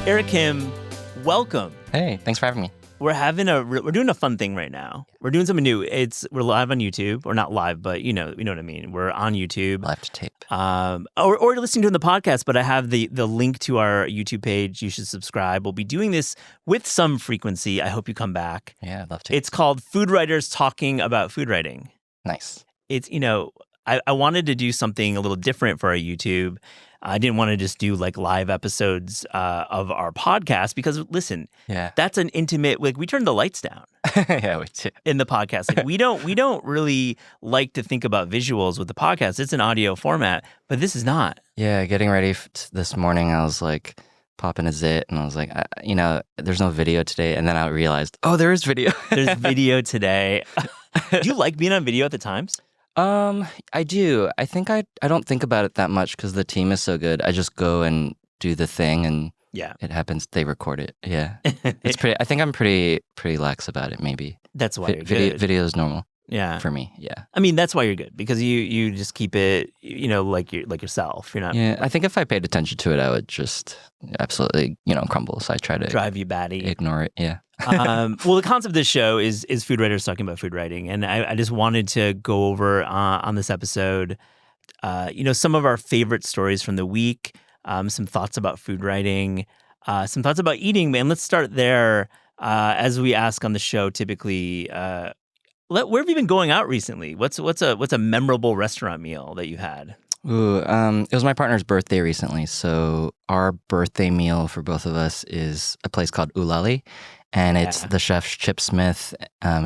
Eric Kim, welcome. Hey, thanks for having me. We're doing a fun thing right now. We're doing something new. We're live on YouTube, or not live, but you know what I mean. We're on YouTube. Live to tape. Or you're listening to the podcast, but I have the link to our YouTube page. You should subscribe. We'll be doing this with some frequency. I hope you come back. Yeah, I'd love to. It's called Food Writers Talking About Food Writing. Nice. It's, I wanted to do something a little different for our YouTube. I didn't want to just do like live episodes of our podcast because, listen, that's an intimate. Like we turn the lights down. Yeah, we do. In the podcast, like, we don't really like to think about visuals with the podcast. It's an audio format, but this is not. Yeah, getting ready this morning, I was like popping a zit, and I was like, there's no video today, and then I realized, oh, there is video. There's video today. Do you like being on video at the times? I do. I think I don't think about it that much because the team is so good. I just go and do the thing, and it happens. They record it. Yeah, it's pretty. I think I'm pretty lax about it. Maybe that's why you're good. Video is normal. Yeah, for me. Yeah, I mean that's why you're good because you just keep it. Like yourself. You're not. Yeah, I think if I paid attention to it, I would just absolutely crumble. So I try to drive you batty. Ignore it. Yeah. Well, the concept of this show is food writers talking about food writing, and I just wanted to go over on this episode, some of our favorite stories from the week, some thoughts about food writing, some thoughts about eating. And let's start there, as we ask on the show typically. Where have you been going out recently? What's a memorable restaurant meal that you had? Ooh, it was my partner's birthday recently, so our birthday meal for both of us is a place called Ulali. And it's the chef Chip Smith.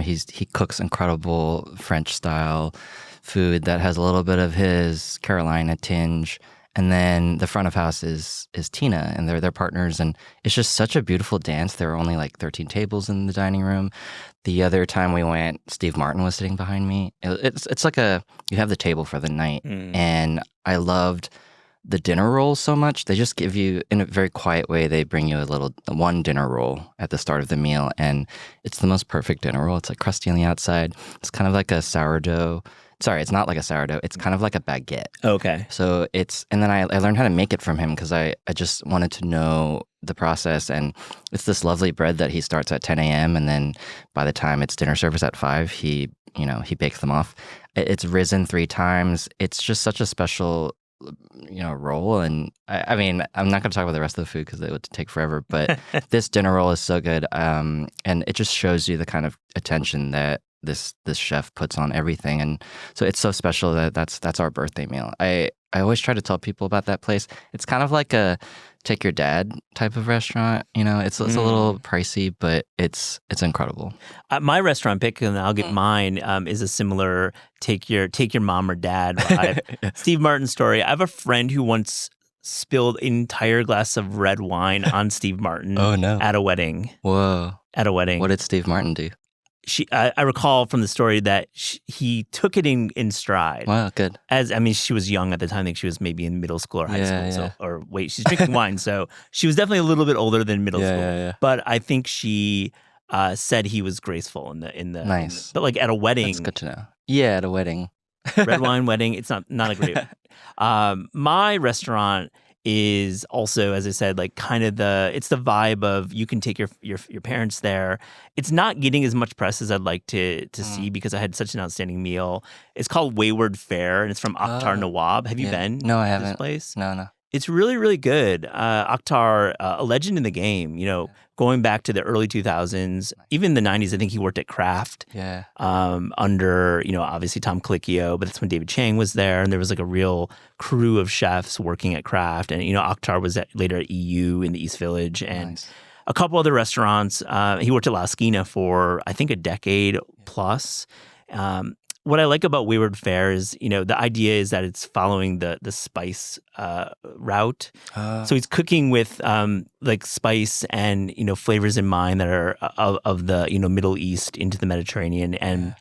He cooks incredible French-style food that has a little bit of his Carolina tinge. And then the front of house is Tina, and they're their partners. And it's just such a beautiful dance. There were only like 13 tables in the dining room. The other time we went, Steve Martin was sitting behind me. It's like you have the table for the night. And I loved the dinner rolls so much. They just give you, in a very quiet way, they bring you one dinner roll at the start of the meal. And it's the most perfect dinner roll. It's like crusty on the outside. It's kind of like a sourdough. Sorry, it's not like a sourdough. It's kind of like a baguette. Okay. So and then I learned how to make it from him because I just wanted to know the process. And it's this lovely bread that he starts at 10 a.m. And then by the time it's dinner service at 5, he bakes them off. It's risen 3 times. It's just such a special roll. And I mean, I'm not going to talk about the rest of the food because it would take forever, but this dinner roll is so good. And it just shows you the kind of attention that this chef puts on everything. And so it's so special that's our birthday meal. I always try to tell people about that place. It's kind of like a take your dad type of restaurant. It's a little pricey, but it's incredible. My restaurant pick, and I'll get mine, is a similar take your mom or dad vibe. Steve Martin story. I have a friend who once spilled an entire glass of red wine on Steve Martin. Oh no! At a wedding. Whoa! At a wedding. What did Steve Martin do? I recall from the story that he took it in stride. Wow, good. She was young at the time. I think she was maybe in middle school or high school. So, she's drinking wine, so she was definitely a little bit older than middle school. Yeah. But I think she said he was graceful in the nice. But like at a wedding, that's good to know. Yeah, at a wedding, red wine wedding. It's not a great. My restaurant is also, as I said, like kind of it's the vibe of you can take your parents there. It's not getting as much press as I'd like to see because I had such an outstanding meal. It's called Wayward Fare, and it's from Akhtar Nawab. Have you been? No, I to haven't. This place? No. It's really, really good. Akhtar, a legend in the game, going back to the early 2000s, even the 90s, I think he worked at Kraft. Yeah. Under, obviously Tom Colicchio, but that's when David Chang was there. And there was like a real crew of chefs working at Kraft. And, Akhtar was later at EU in the East Village and a couple other restaurants. He worked at La Esquina for, I think, a decade plus. What I like about Wayward Fare is, the idea is that it's following the spice route. So he's cooking with like spice and, flavors in mind that are of the, Middle East into the Mediterranean. And,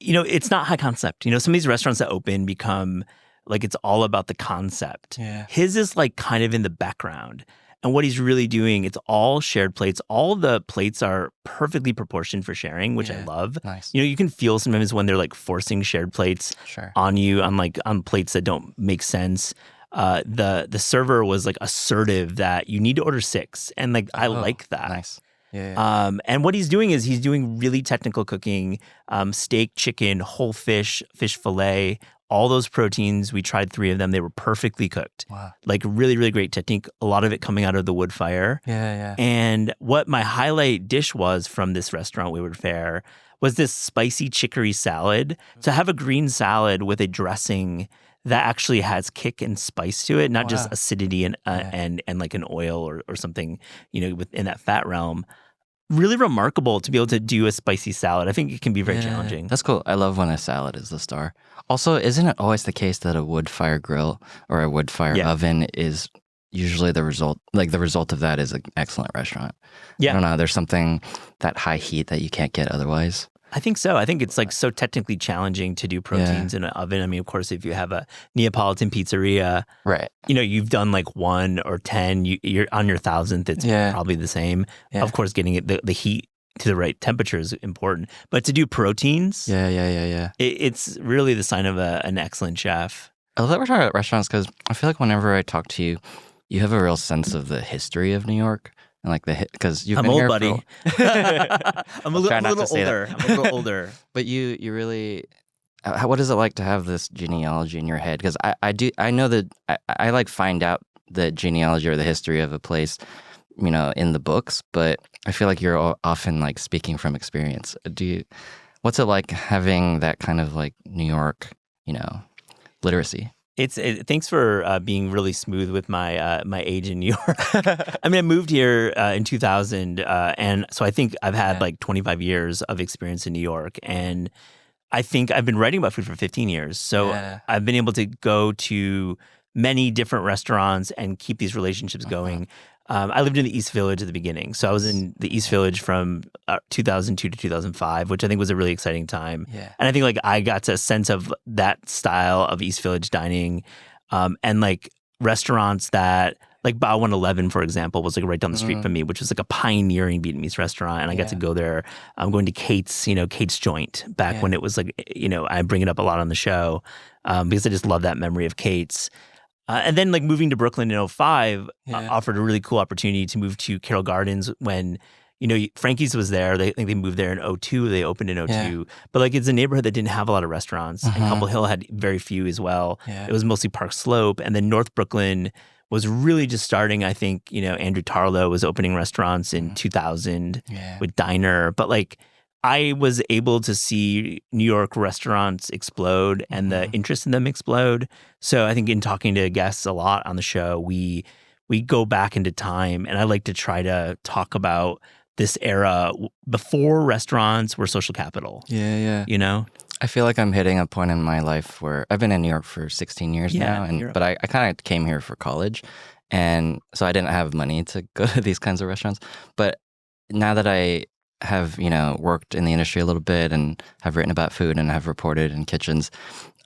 it's not high concept. Some of these restaurants that open become like it's all about the concept. Yeah. His is like kind of in the background. And what he's really doing, it's all shared plates. All the plates are perfectly proportioned for sharing, which I love. Nice. You can feel sometimes when they're like forcing shared plates on you on plates that don't make sense. the server was like assertive that you need to order 6, and like I like that. Nice. Yeah. And what he's doing is he's doing really technical cooking, steak, chicken, whole fish, fish fillet, all those proteins. We tried 3 of them. They were perfectly cooked. Wow. Like really, really great technique. A lot of it coming out of the wood fire. Yeah. And what my highlight dish was from this restaurant, Wayward Fare, was this spicy chicory salad. To have a green salad with a dressing that actually has kick and spice to it, not just acidity and like an oil or something, within that fat realm. Really remarkable to be able to do a spicy salad. I think it can be very challenging. That's cool. I love when a salad is the star. Also, isn't it always the case that a wood fire grill or a wood fire oven is usually the result of that is an excellent restaurant? Yeah. I don't know. There's something, that high heat that you can't get otherwise. I think so. I think it's like so technically challenging to do proteins in an oven. I mean, of course, if you have a Neapolitan pizzeria, right? You've done like 1 or 10. You're on your 1,000th. It's probably the same. Yeah. Of course, getting the heat to the right temperature is important. But to do proteins, it's really the sign of an excellent chef. I love that we're talking about restaurants because I feel like whenever I talk to you, you have a real sense of the history of New York. And like because you've been old, here, buddy. I'm a little older. But you really, what is it like to have this genealogy in your head? Because I know that I like find out the genealogy or the history of a place, in the books. But I feel like you're often like speaking from experience. What's it like having that kind of like New York, literacy? Thanks for being really smooth with my my age in New York. I mean, I moved here in 2000, and so I think I've had like 25 years of experience in New York, and I think I've been writing about food for 15 years. So I've been able to go to many different restaurants and keep these relationships going. I lived in the East Village at the beginning. So I was in the East Village from 2002 to 2005, which I think was a really exciting time. Yeah. And I think like I got a sense of that style of East Village dining, and like restaurants that like Bao 111, for example, was like right down the street from me, which was like a pioneering Vietnamese restaurant. And I got to go there. I'm going to Kate's, Kate's Joint back when it was like, I bring it up a lot on the show because I just love that memory of Kate's. And then like moving to Brooklyn in 2005 offered a really cool opportunity to move to Carroll Gardens when, Frankie's was there. I think they moved there in 2002. They opened in 2002. But like it's a neighborhood that didn't have a lot of restaurants. And Cobble Hill had very few as well. It was mostly Park Slope. And then North Brooklyn was really just starting. I think, Andrew Tarlow was opening restaurants in 2000 with Diner. But like I was able to see New York restaurants explode and the interest in them explode. So I think in talking to guests a lot on the show, we go back into time, and I like to try to talk about this era before restaurants were social capital. Yeah. I feel like I'm hitting a point in my life where I've been in New York for 16 years now, but I kind of came here for college, and so I didn't have money to go to these kinds of restaurants. But now that I have, worked in the industry a little bit and have written about food and have reported in kitchens,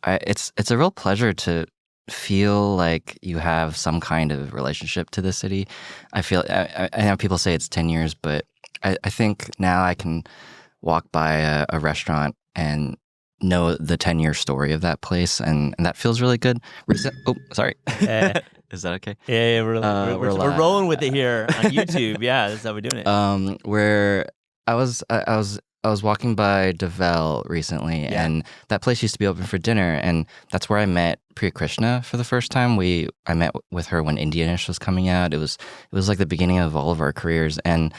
it's a real pleasure to feel like you have some kind of relationship to the city. I know people say it's 10 years, but I think now I can walk by a restaurant and know the 10-year story of that place, and that feels really good. Sorry. Is that okay? Yeah, we're rolling with it here on YouTube. Yeah, that's how we're doing it. Where I was walking by Devel recently, and that place used to be open for dinner, and that's where I met Priya Krishna for the first time. I met with her when Indianish was coming out. It was like the beginning of all of our careers, and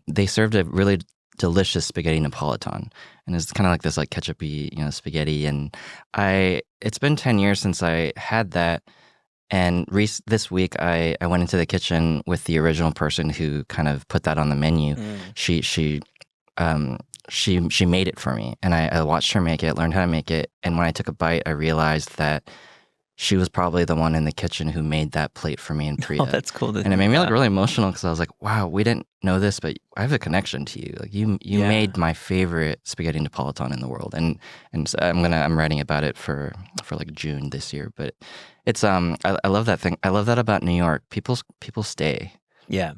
they served a really delicious spaghetti Napolitan, and it's kind of like this like ketchup-y, spaghetti. And it's been 10 years since I had that. And this week, I went into the kitchen with the original person who kind of put that on the menu. She made it for me, and I watched her make it, learned how to make it. And when I took a bite, I realized that she was probably the one in the kitchen who made that plate for me and Priya. Oh, that's cool. And it made me like really emotional because I was like, wow, we didn't know this, but I have a connection to you. Like you made my favorite spaghetti Napolitan in the world. And so I'm writing about it for like June this year. But it's I love that thing. I love that about New York. People stay. Yeah.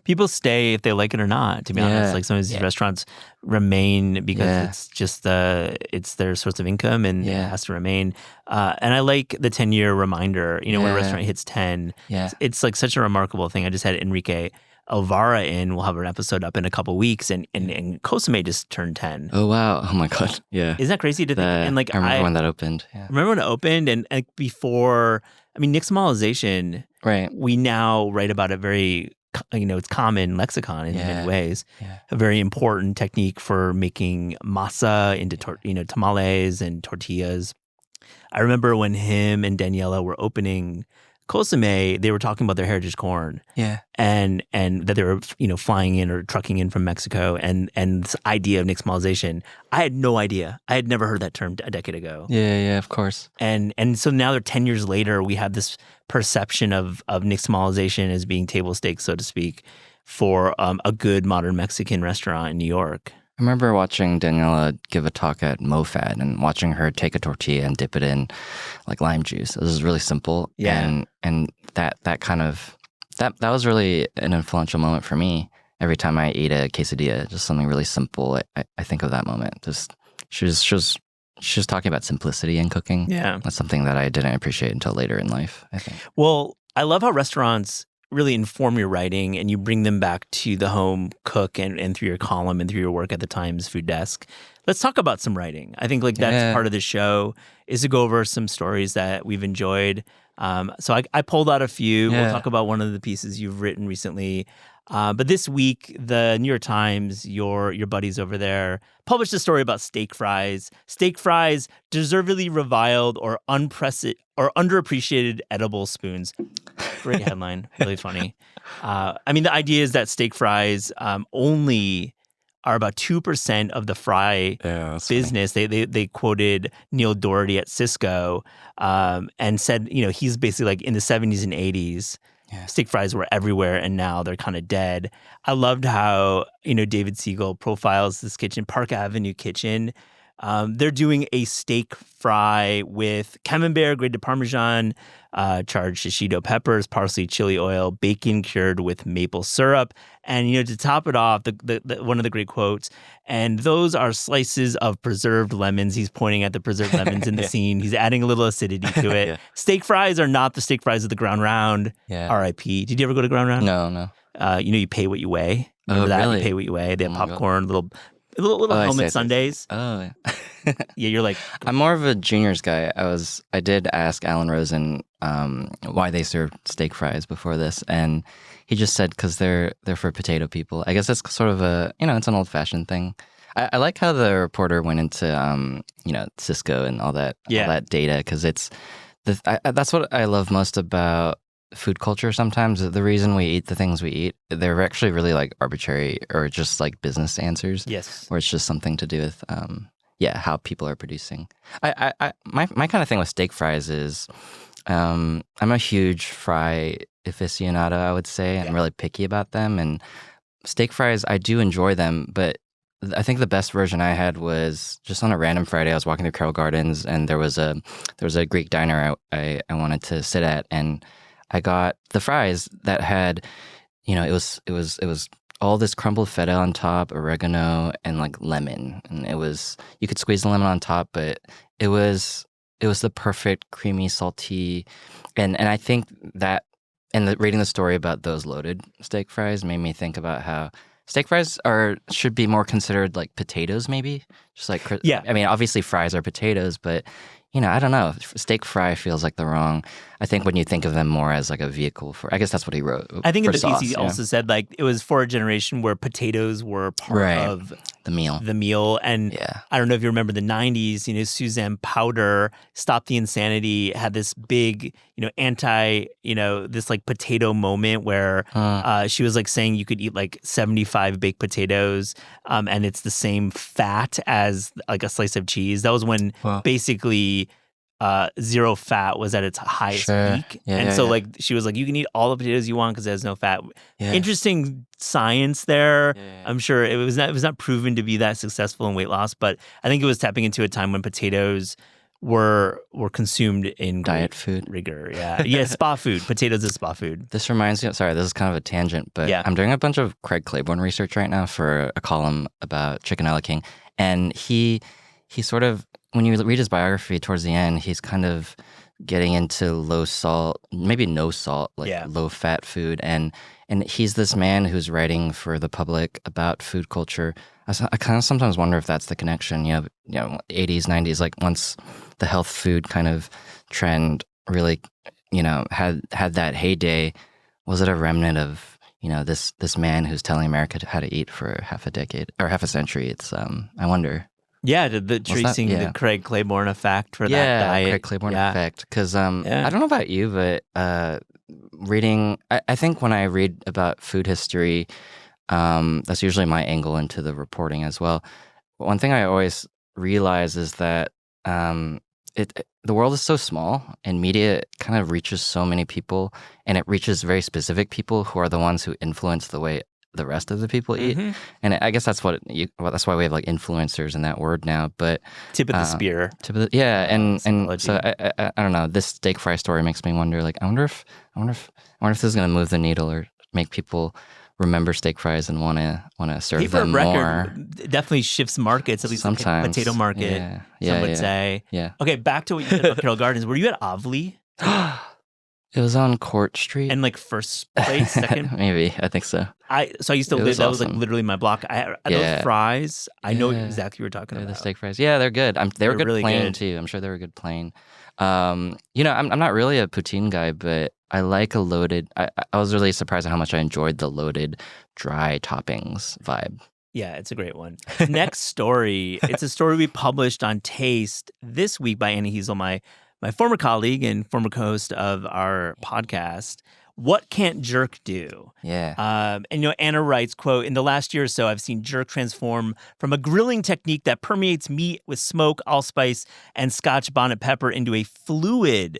People stay if they like it or not, to be honest. Like some of these restaurants remain because it's just it's their source of income and it has to remain. And I like the 10-year reminder, when a restaurant hits 10, it's like such a remarkable thing. I just had Enrique Alvara in. We'll have an episode up in a couple weeks, and Cosime just turned 10. Oh, wow. Oh, my God. Yeah. Isn't that crazy to think? And like I remember when that opened. Yeah. Remember when it opened? And before, nixtamalization, right? We now write about it very, it's common lexicon in many ways. Yeah. A very important technique for making masa into, tamales and tortillas. I remember when him and Daniela were opening Cosime, they were talking about their heritage corn. Yeah. And that they were, flying in or trucking in from Mexico, and this idea of nixtamalization. I had no idea. I had never heard that term a decade ago. Yeah, of course. And so now they're 10 years later, we have this perception of nixtamalization as being table stakes, so to speak, for a good modern Mexican restaurant in New York. I remember watching Daniela give a talk at MoFad and watching her take a tortilla and dip it in like lime juice. It was really simple. Yeah. And that kind of, that was really an influential moment for me. Every time I ate a quesadilla, just something really simple, I think of that moment. Just she was talking about simplicity in cooking. Yeah. That's something that I didn't appreciate until later in life, I think. Well, I love how restaurants really inform your writing and you bring them back to the home cook and through your column and through your work at the Times food desk. Let's talk about some writing. I think that's part of the show, is to go over some stories that we've enjoyed. So I pulled out a few. We'll talk about one of the pieces you've written recently. But this week, the New York Times, your buddies over there, published a story about steak fries. Steak fries, deservedly reviled or underappreciated edible spoons. Great headline. Really funny. The idea is that steak fries only are about 2% of the fry business. They quoted Neil Doherty at Cisco and said, he's basically like in the 70s and 80s. Yeah. Steak fries were everywhere, and now they're kind of dead. I loved how, David Siegel profiles this kitchen, Park Avenue Kitchen. They're doing a steak fry with camembert, grated Parmesan, charged shishito peppers, parsley, chili oil, bacon cured with maple syrup. And, to top it off, the one of the great quotes, and those are slices of preserved lemons. He's pointing at the preserved lemons in the scene. He's adding a little acidity to it. Steak fries are not the steak fries of the Ground Round. Yeah. R.I.P. Did you ever go to Ground Round? No. You pay what you weigh. Remember that? Really? You pay what you weigh. They have popcorn, little helmet sundaes. Oh, yeah. You're like, I'm more of a juniors guy. I did ask Alan Rosen why they served steak fries before this, and he just said because they're for potato people. I guess that's sort of it's an old fashioned thing. I like how the reporter went into Cisco and all that data, because that's what I love most about food culture. Sometimes the reason we eat the things we eat, they're actually really like arbitrary or just like business answers. Yes. Or it's just something to do with how people are producing. My kind of thing with steak fries is I'm a huge fry aficionado, I would say. I'm really picky about them, and steak fries, I do enjoy them, but I think the best version I had was just on a random Friday. I was walking through Carroll Gardens, and there was a Greek diner I wanted to sit at, and I got the fries that had, it was all this crumbled feta on top, oregano, and like lemon, and you could squeeze the lemon on top, but it was the perfect creamy, salty, and I think that, and reading the story about those loaded steak fries made me think about how steak fries should be more considered like potatoes, maybe. Just like, obviously fries are potatoes, but I don't know. Steak fry feels like the wrong. I think when you think of them more as like a vehicle for, I guess that's what he wrote. I think in the piece he also said like it was for a generation where potatoes were part of the meal. And I don't know if you remember the 90s, Suzanne Powder, Stop the Insanity, had this big, this like potato moment where she was like saying you could eat like 75 baked potatoes and it's the same fat as like a slice of cheese. That was when basically zero fat was at its highest peak. Like she was like, you can eat all the potatoes you want because it has no fat. Interesting science there. I'm sure it was not proven to be that successful in weight loss, but I think it was tapping into a time when potatoes were consumed in Diet food. rigor. Yeah, spa food. Potatoes is spa food. This reminds me, sorry, this is kind of a tangent, but I'm doing a bunch of Craig Claiborne research right now for a column about Chickenella King. And he sort of, when you read his biography towards the end, he's kind of getting into low salt, maybe no salt, like low fat food. And he's this man who's writing for the public about food culture. I kind of sometimes wonder if that's the connection, 80s, 90s, like once the health food kind of trend really, had that heyday, was it a remnant of, this man who's telling America how to eat for half a decade or half a century? It's, I wonder. Yeah, tracing the Craig Claiborne effect for that diet. Yeah, Craig Claiborne effect. Because I don't know about you, but reading, I think when I read about food history, that's usually my angle into the reporting as well. One thing I always realize is that the world is so small, and media kind of reaches so many people, and it reaches very specific people who are the ones who influence the way the rest of the people eat. And I guess that's that's why we have like influencers in that word now. But tip of the spear. And so I don't know. This steak fry story makes me wonder. Like, I wonder if this is going to move the needle or make people remember steak fries and want to serve them more. It definitely shifts markets, at least sometimes. Like potato market, some would say. Yeah. Okay, back to what you said about Carroll Gardens. Were you at Avli? It was on Court Street. And like first place, second? Maybe, I think so. I used to live, that was like literally my block. Those fries, I know exactly what you're talking about. The steak fries. Yeah, they're good. They were good really plain good. Too. I'm sure they were good plain. I'm not really a poutine guy, but I like a loaded. I was really surprised at how much I enjoyed the loaded, dry toppings vibe. Yeah, it's a great one. Next story. It's a story we published on Taste this week by Annie Heasel, my former colleague and former co-host of our podcast. What can't jerk do? Yeah. And Anna writes, quote, "In the last year or so, I've seen jerk transform from a grilling technique that permeates meat with smoke, allspice, and Scotch bonnet pepper into a fluid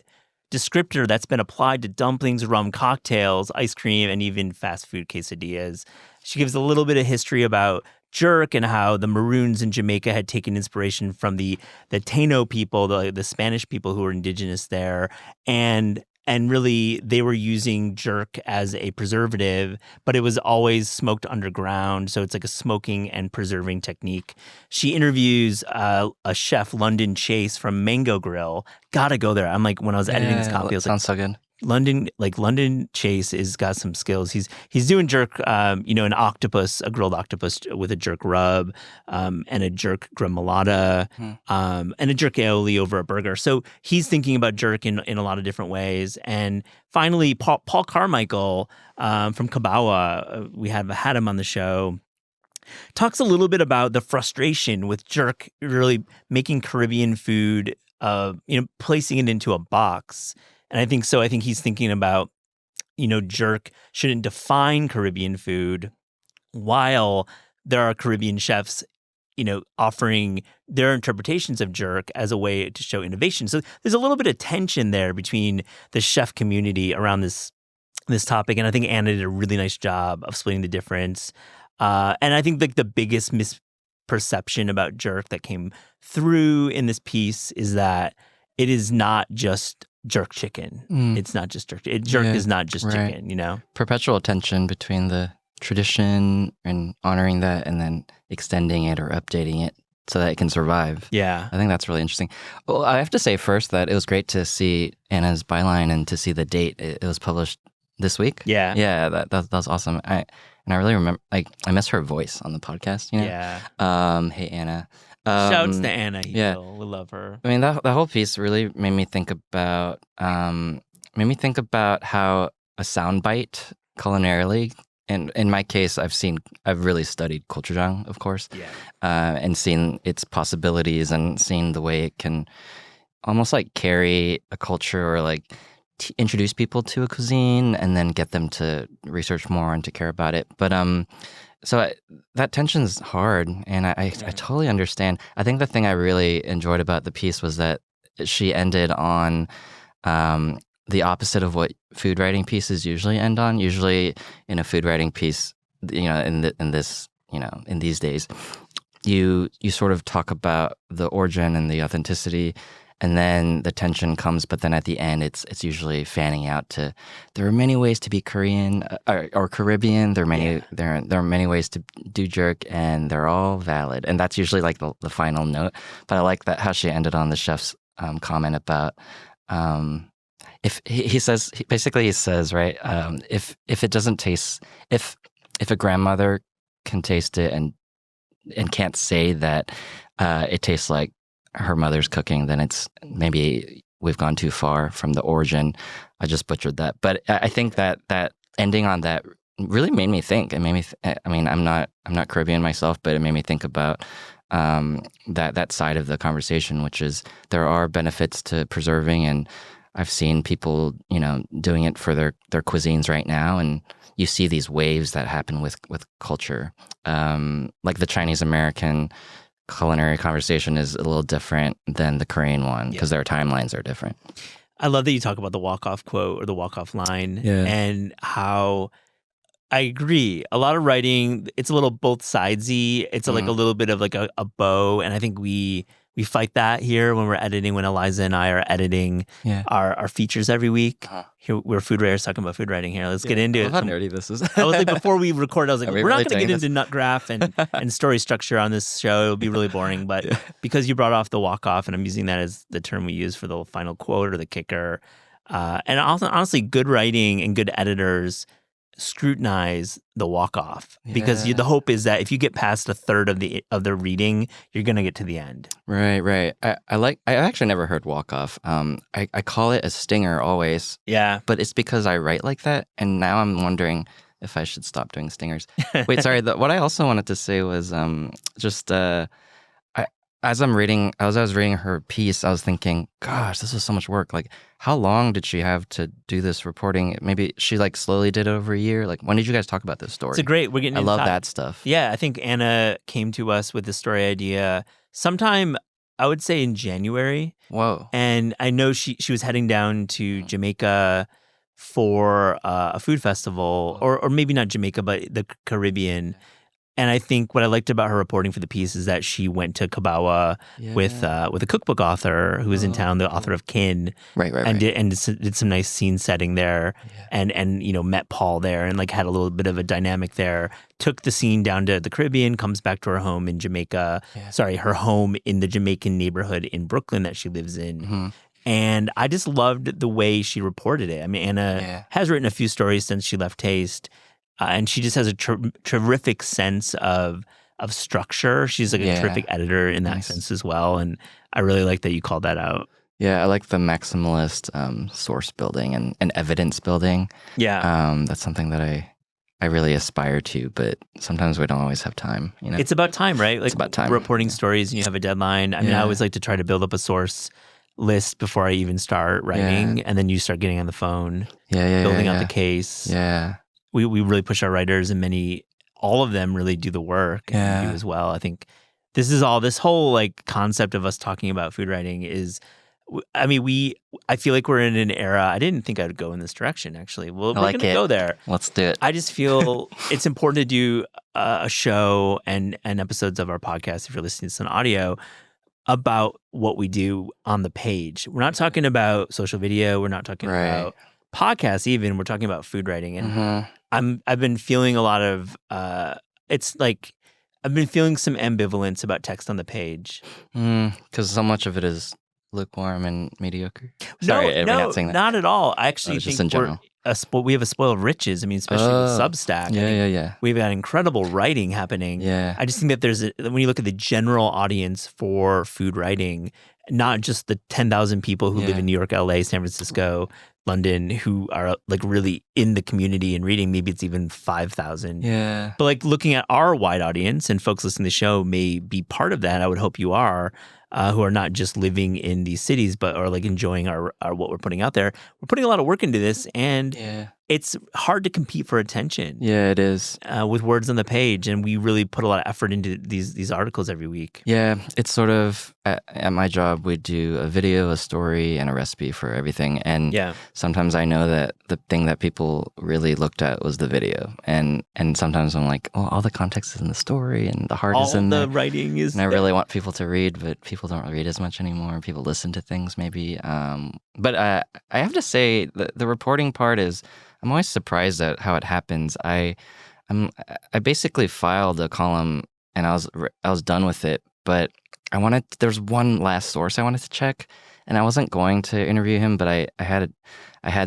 descriptor that's been applied to dumplings, rum cocktails, ice cream, and even fast food quesadillas." She gives a little bit of history about jerk and how the Maroons in Jamaica had taken inspiration from the Taino people, the Spanish people who were indigenous there, and really they were using jerk as a preservative, but it was always smoked underground, so it's like a smoking and preserving technique. She interviews a chef, London Chase from Mango Grill. Gotta go there. I'm like, when I was editing this copy, I was like, sounds so good. London Chase has got some skills. He's doing jerk, an octopus, a grilled octopus with a jerk rub, and a jerk gremolata, and a jerk aioli over a burger. So he's thinking about jerk in a lot of different ways. And finally, Paul Carmichael from Kabawa, we had him on the show, talks a little bit about the frustration with jerk really making Caribbean food, placing it into a box. And I think he's thinking about, jerk shouldn't define Caribbean food, while there are Caribbean chefs, offering their interpretations of jerk as a way to show innovation. So there's a little bit of tension there between the chef community around this topic. And I think Anna did a really nice job of splitting the difference. And I think like the biggest misperception about jerk that came through in this piece is that it is not just jerk chicken. It's not just jerk. Jerk is not just chicken, Perpetual tension between the tradition and honoring that and then extending it or updating it so that it can survive. Yeah. I think that's really interesting. Well, I have to say first that it was great to see Anna's byline and to see the date. It was published this week. Yeah. Yeah, that was awesome. I really remember, I miss her voice on the podcast, Yeah. Hey, Anna. Shouts to Anna. We love her. I mean, that whole piece really made me think about how a soundbite culinarily. And in my case, I've really studied gochujang, of course, and seen its possibilities and seen the way it can almost like carry a culture or like introduce people to a cuisine and then get them to research more and to care about it. But that tension's hard, and I totally understand. I think the thing I really enjoyed about the piece was that she ended on the opposite of what food writing pieces usually end on. Usually, in a food writing piece, in these days, you sort of talk about the origin and the authenticity, and then the tension comes, but then at the end, it's usually fanning out to there are many ways to be Korean or Caribbean. There are many ways to do jerk, and they're all valid. And that's usually like the final note. But I like that how she ended on the chef's comment about if he says right, if it doesn't taste, if a grandmother can taste it and can't say that it tastes like her mother's cooking, then it's maybe we've gone too far from the origin. I just butchered that, but I think that ending on that really made me think. It made me. I mean, I'm not Caribbean myself, but it made me think about that side of the conversation, which is there are benefits to preserving, and I've seen people, doing it for their cuisines right now, and you see these waves that happen with culture, like the Chinese American culinary conversation is a little different than the Korean one because their timelines are different. I love that you talk about the walk-off quote or the walk-off line and how I agree. A lot of writing, it's a little both sidesy. It's like a little bit of like a bow. And I think we fight that here when we're editing, when Eliza and I are editing our features every week. Here we're food writers talking about food writing here. Let's get into it. How nerdy this is. I was like, before we record, I was like, we're not really going to get into nut graph and story structure on this show. It'll be really boring. But because you brought off the walk-off, and I'm using that as the term we use for the final quote or the kicker. And also, honestly, good writing and good editors scrutinize the walk-off because the hope is that if you get past a third of the reading, you're going to get to the end. Right. I actually never heard walk-off. I call it a stinger always. Yeah. But it's because I write like that, and now I'm wondering if I should stop doing stingers. Wait, sorry. What I also wanted to say was as I was reading her piece, I was thinking, gosh, this is so much work. Like, how long did she have to do this reporting? Maybe she like slowly did it over a year. Like, when did you guys talk about this story? We're getting. I love that stuff. Yeah, I think Anna came to us with the story idea sometime, I would say in January. Whoa! And I know she was heading down to Jamaica for a food festival, or maybe not Jamaica, but the Caribbean. And I think what I liked about her reporting for the piece is that she went to Kabawa with a cookbook author who was in town, the author of Kin, and did some nice scene setting there, and met Paul there and like had a little bit of a dynamic there. Took the scene down to the Caribbean, comes back to her home in Jamaica. Sorry, her home in the Jamaican neighborhood in Brooklyn that she lives in. Mm-hmm. And I just loved the way she reported it. I mean, Anna has written a few stories since she left Taste. And she just has a terrific sense of structure. She's like a terrific editor in that sense as well. And I really like that you called that out. Yeah, I like the maximalist source building and evidence building. Yeah. That's something that I really aspire to, but sometimes we don't always have time. It's about time, right? Like, it's about time. Reporting stories and you have a deadline. I mean, I always like to try to build up a source list before I even start writing. And then you start getting on the phone, building out the case. Yeah. We really push our writers, and all of them really do the work and do as well. I think this whole like concept of us talking about food writing is, I feel like we're in an era. I didn't think I'd go in this direction, actually. Well, we're going to go there. Let's do it. I just feel it's important to do a show and episodes of our podcast, if you're listening to this on audio, about what we do on the page. We're not talking about social video. We're not talking about podcasts even. We're talking about food writing. And I've been feeling a lot of, it's like, I've been feeling some ambivalence about text on the page. Because so much of it is lukewarm and mediocre. Sorry, not at all. I actually think in general. We have a spoil of riches. I mean, especially with Substack. Yeah. We've got incredible writing happening. Yeah. I just think that when you look at the general audience for food writing, not just the 10,000 people who live in New York, LA, San Francisco, London, who are like really in the community and reading, maybe it's even 5,000. Yeah. But like looking at our wide audience, and folks listening to the show may be part of that. I would hope you are, who are not just living in these cities, but are like enjoying our what we're putting out there. We're putting a lot of work into this, and it's hard to compete for attention. Yeah, it is. With words on the page, and we really put a lot of effort into these articles every week. Yeah, it's sort of at my job we do a video, a story, and a recipe for everything. And sometimes I know that the thing that people really looked at was the video, and sometimes I'm like, oh, all the context is in the story, and the heart is in there. All the writing is. And I really want people to read, but people don't read as much anymore. People listen to things maybe. But I have to say the reporting part is. I'm always surprised at how it happens. I basically filed a column and I was done with it, but there's one last source I wanted to check, and I wasn't going to interview him, but I had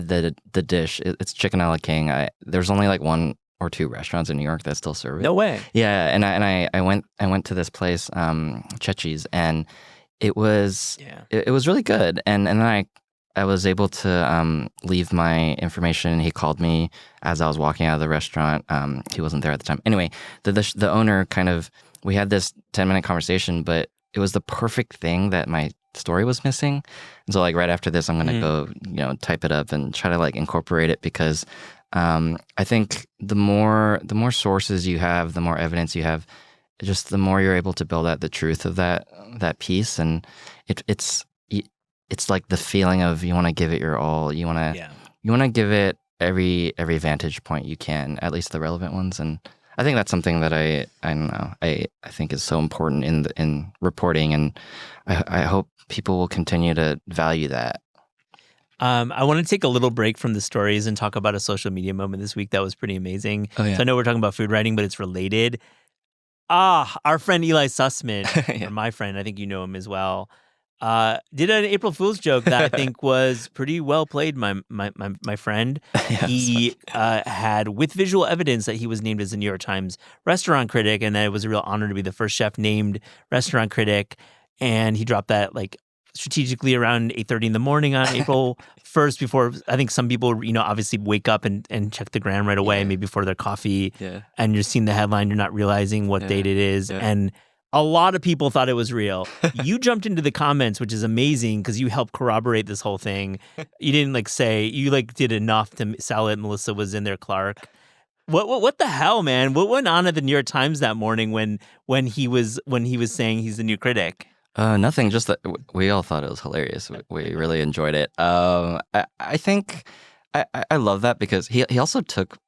the dish. It's chicken a la king. There's only like 1 or 2 restaurants in New York that still serve it. No way. Yeah, and I went to this place, Chechi's, and it was really good, and then I was able to leave my information. He called me as I was walking out of the restaurant. He wasn't there at the time. Anyway, the owner we had this 10-minute conversation, but it was the perfect thing that my story was missing. And so like right after this, I'm going to go, type it up and try to like incorporate it, because I think the more sources you have, the more evidence you have, just the more you're able to build out the truth of that piece. And it's like the feeling of you want to give it your all. You want to give it every vantage point you can, at least the relevant ones. And I think that's something that I don't know. I think is so important in reporting, and I hope people will continue to value that. I want to take a little break from the stories and talk about a social media moment this week that was pretty amazing. Oh, yeah. So I know we're talking about food writing, but it's related. Our friend Eli Sussman, or my friend, I think you know him as well. Did an April Fool's joke that I think was pretty well played, my friend. He had, with visual evidence, that he was named as the New York Times restaurant critic, and that it was a real honor to be the first chef named restaurant critic. And he dropped that like strategically around 8:30 in the morning on April 1st, before I think some people, obviously wake up and check the gram right away, maybe before their coffee. Yeah. And you're seeing the headline, you're not realizing what date it is. Yeah. And a lot of people thought it was real. You jumped into the comments, which is amazing because you helped corroborate this whole thing. You didn't you did enough to sell it. Melissa was in there, Clark. What the hell, man? What went on at the New York Times that morning when he was saying he's the new critic? Nothing. Just that we all thought it was hilarious. We really enjoyed it. I think I love that because he also took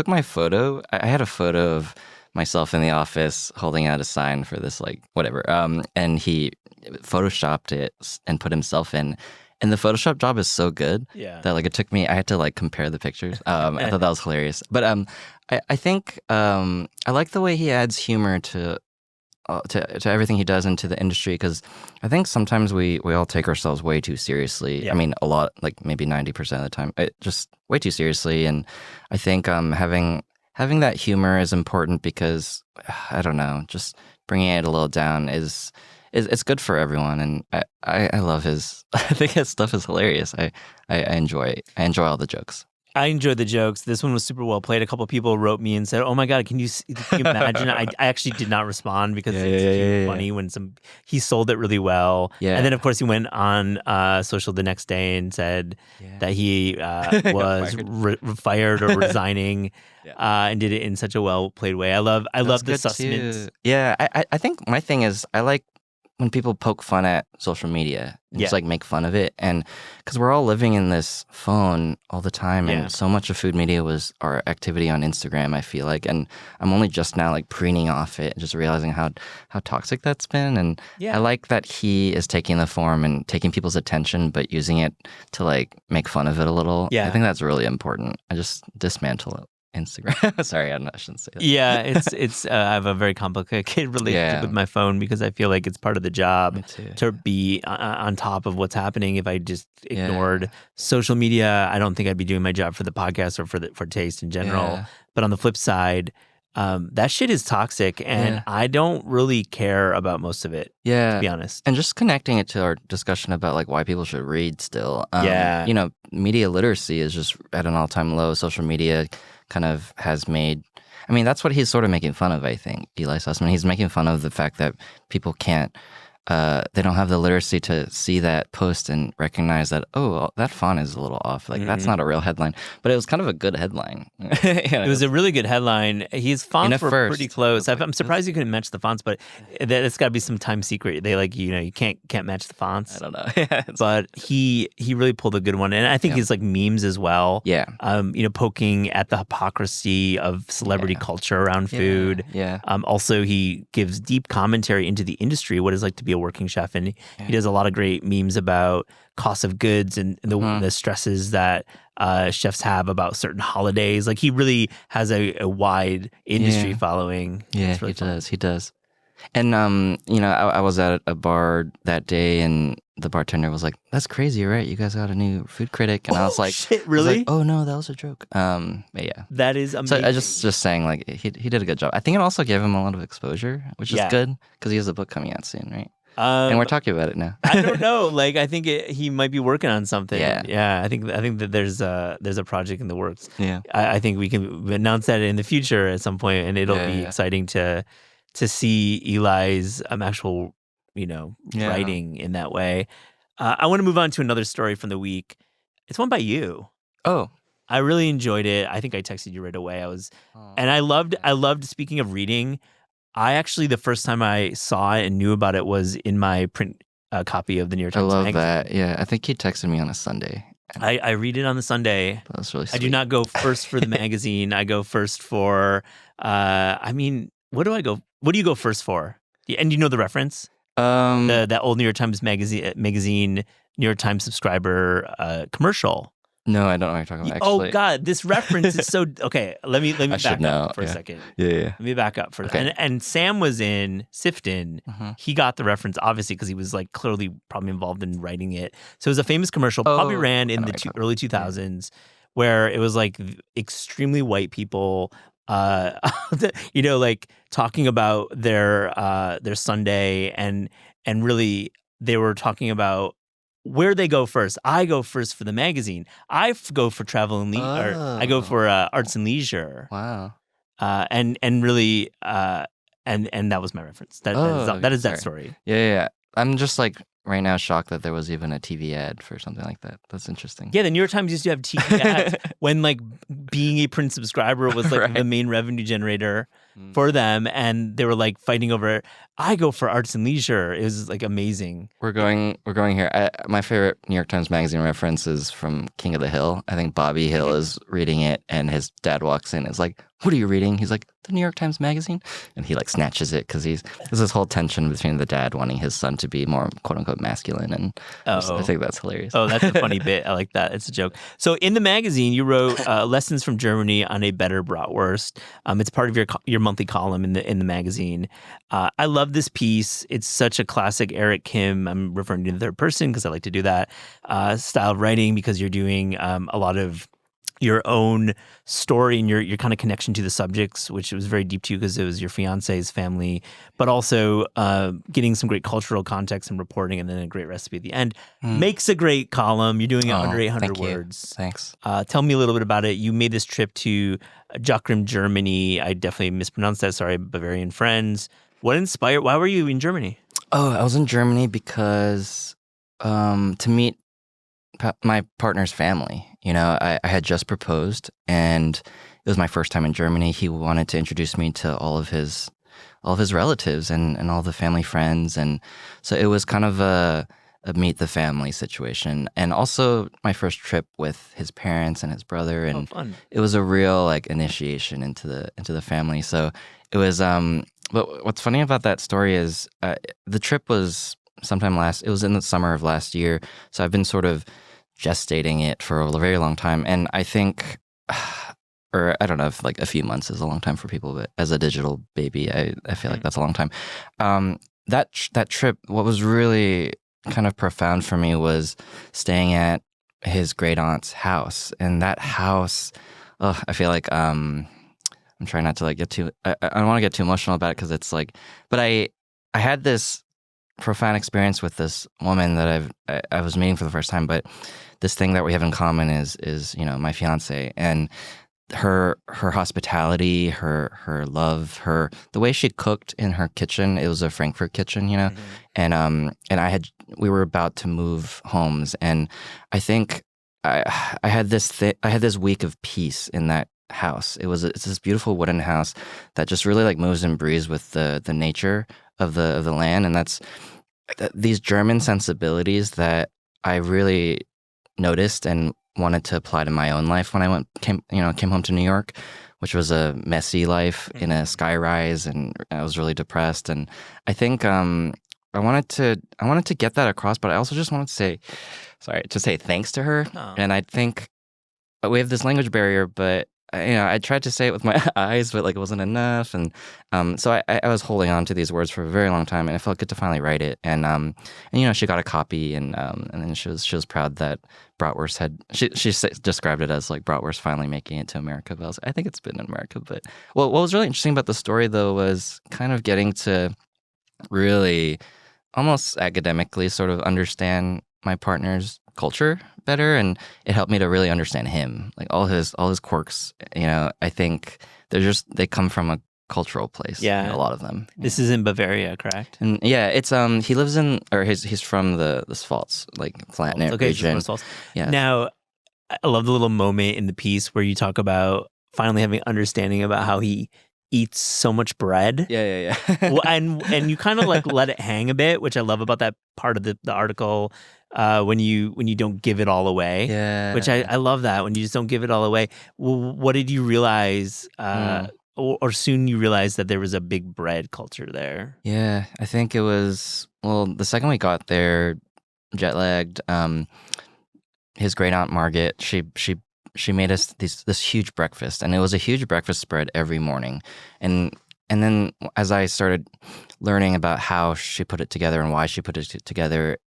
my photo. I had a photo of myself in the office holding out a sign for this, whatever. And he photoshopped it and put himself in. And the Photoshop job is so good that it took me, I had to compare the pictures. I thought that was hilarious. But I think I like the way he adds humor to everything he does into the industry, because I think sometimes we all take ourselves way too seriously. Yeah. I mean, a lot, maybe 90% of the time, just way too seriously. And I think having that humor is important because, I don't know, just bringing it a little down is good for everyone. And I love I think his stuff is hilarious. I enjoy all the jokes. I enjoyed the jokes. This one was super well played. A couple of people wrote me and said, "Oh my God, can you imagine?" I actually did not respond because it's funny when he sold it really well. Yeah. And then of course he went on social the next day and said that he was fired or resigning, and did it in such a well played way. I love the Sussman. Yeah, I think my thing is I like when people poke fun at social media and just make fun of it. And because we're all living in this phone all the time, and so much of food media was our activity on Instagram, I feel like. And I'm only just now preening off it and just realizing how toxic that's been. And I like that he is taking the form and taking people's attention, but using it to make fun of it a little. Yeah. I think that's really important. I just dismantle it. Instagram. Sorry, I shouldn't say that. Yeah, it's. I have a very complicated relationship with my phone because I feel like it's part of the job to be on top of what's happening. If I just ignored social media, I don't think I'd be doing my job for the podcast or for Taste in general. Yeah. But on the flip side, that shit is toxic, and I don't really care about most of it. Yeah, to be honest. And just connecting it to our discussion about why people should read still. Media literacy is just at an all-time low. Social media kind of has made, that's what he's sort of making fun of, I think, Eli Sussman. He's making fun of the fact that people can't they don't have the literacy to see that post and recognize that, oh, that font is a little off. Like, that's not a real headline. But it was kind of a good headline. It was a really good headline. His fonts were pretty close. I'm surprised you couldn't match the fonts, but it's got to be some time secret. They you can't match the fonts. I don't know. But he really pulled a good one. And I think he's like memes as well. Yeah. Poking at the hypocrisy of celebrity culture around food. Yeah. Also, he gives deep commentary into the industry, what it's like to be a working chef. And he does a lot of great memes about cost of goods and the stresses that chefs have about certain holidays. Like, he really has a wide industry following. Yeah, really he does. And, I was at a bar that day and the bartender was like, "That's crazy, right? You guys got a new food critic." And I was like, shit, really? "Oh, no, that was a joke." But yeah. That is amazing. So I just saying, like, he did a good job. I think it also gave him a lot of exposure, which is good because he has a book coming out soon, right? And we're talking about it now. I don't know. Like, I think he might be working on something. Yeah. I think that there's a project in the works. Yeah. I think we can announce that in the future at some point, and it'll be exciting to see Eli's actual, writing in that way. I want to move on to another story from the week. It's one by you. Oh. I really enjoyed it. I think I texted you right away. And I loved. Speaking of reading, I actually, the first time I saw it and knew about it was in my print copy of the New York Times magazine. That. Yeah, I think he texted me on a Sunday. I read it on the Sunday. That was really sweet. I do not go first for the magazine. I go first for. What do I go? What do you go first for? And do you know the reference? That old New York Times magazine, New York Times subscriber commercial. No, I don't know what you're talking about, actually. Oh, God, this reference is so... Okay, let me back up for a second. Yeah. Let me back up for that. And Sam was in Sifton. He got the reference, obviously, because he was like clearly probably involved in writing it. So it was a famous commercial, probably ran in the early 2000s, where it was like extremely white people... like talking about their Sunday and really they were talking about where they go first. I go first for the magazine. I go for travel and I go for arts and leisure. Wow. And really and that was my reference. That is that story. Yeah. I'm just like right now shocked that there was even a TV ad for something like that. That's interesting. Yeah, the New York Times used to have TV ads when like being a print subscriber was like the main revenue generator for them, and they were like fighting over. I go for arts and leisure. It was like amazing. We're going here. My favorite New York Times magazine reference is from King of the Hill. I think Bobby Hill is reading it, and his dad walks in. Is like, "What are you reading?" He's like, "The New York Times magazine," and he like snatches it because there's this whole tension between the dad wanting his son to be more quote unquote masculine, and I think that's hilarious. Oh, that's a funny bit. I like that. It's a joke. So in the magazine, you wrote lessons from Germany on a better bratwurst. It's part of your monthly column in the magazine. I love this piece. It's such a classic Eric Kim. I'm referring to the third person because I like to do that style of writing, because you're doing a lot of your own story and your kind of connection to the subjects, which was very deep to you because it was your fiance's family, but also getting some great cultural context and reporting, and then a great recipe at the end. Makes a great column. You're doing it under 800 words. Thanks. Tell me a little bit about it. You made this trip to Joachim, Germany. I definitely mispronounced that. Sorry, Bavarian friends. Why were you in Germany? Oh, I was in Germany because to meet my partner's family. I had just proposed, and it was my first time in Germany. He wanted to introduce me to all of his relatives and all the family friends, and so it was kind of a meet the family situation, and also my first trip with his parents and his brother, and it was a real like initiation into the family. So it was. But what's funny about that story is the trip was it was in the summer of last year, so I've been sort of gestating it for a very long time, and I think, or I don't know if like a few months is a long time for people, but as a digital baby, I feel like that's a long time. That trip, what was really kind of profound for me was staying at his great aunt's house, and that house, I feel like I'm trying not to like get too. I don't want to get too emotional about it because it's like, but I had this profound experience with this woman that I was meeting for the first time, but this thing that we have in common is my fiance, and her hospitality, her love, the way she cooked in her kitchen. It was a Frankfurt kitchen, you know, and we were about to move homes, and I think I had this week of peace in that house. It's this beautiful wooden house that just really like moves and breathes with the nature of the land, and that's these German sensibilities that I really noticed and wanted to apply to my own life when I came home to New York, which was a messy life in a skyrise, and I was really depressed. And I think I wanted to get that across, but I also just wanted to say thanks to her. Oh. And I think we have this language barrier, but I tried to say it with my eyes, but like it wasn't enough. And so I was holding on to these words for a very long time, and it felt good to finally write it. And she got a copy, and then she was proud that bratwurst had. She described it as like bratwurst finally making it to America. But I think it's been in America. But what was really interesting about the story though was kind of getting to really almost academically sort of understand my partner's culture better, and it helped me to really understand him, like all his quirks. I think they come from a cultural place. Yeah, a lot of them. This is in Bavaria, correct? And yeah, it's he lives in, or he's from the Pfalz, like Palatinate region. Yeah. Now, I love the little moment in the piece where you talk about finally having understanding about how he eats so much bread. Yeah. Well, and you kind of like let it hang a bit, which I love about that part of the article. When you don't give it all away, which I love that, when you just don't give it all away. Well, what did you realize, or soon you realized that there was a big bread culture there? Yeah, I think it was, the second we got there, jet lagged. His great aunt Margaret, she made us this huge breakfast, and it was a huge breakfast spread every morning, and then as I started learning about how she put it together and why she put it together.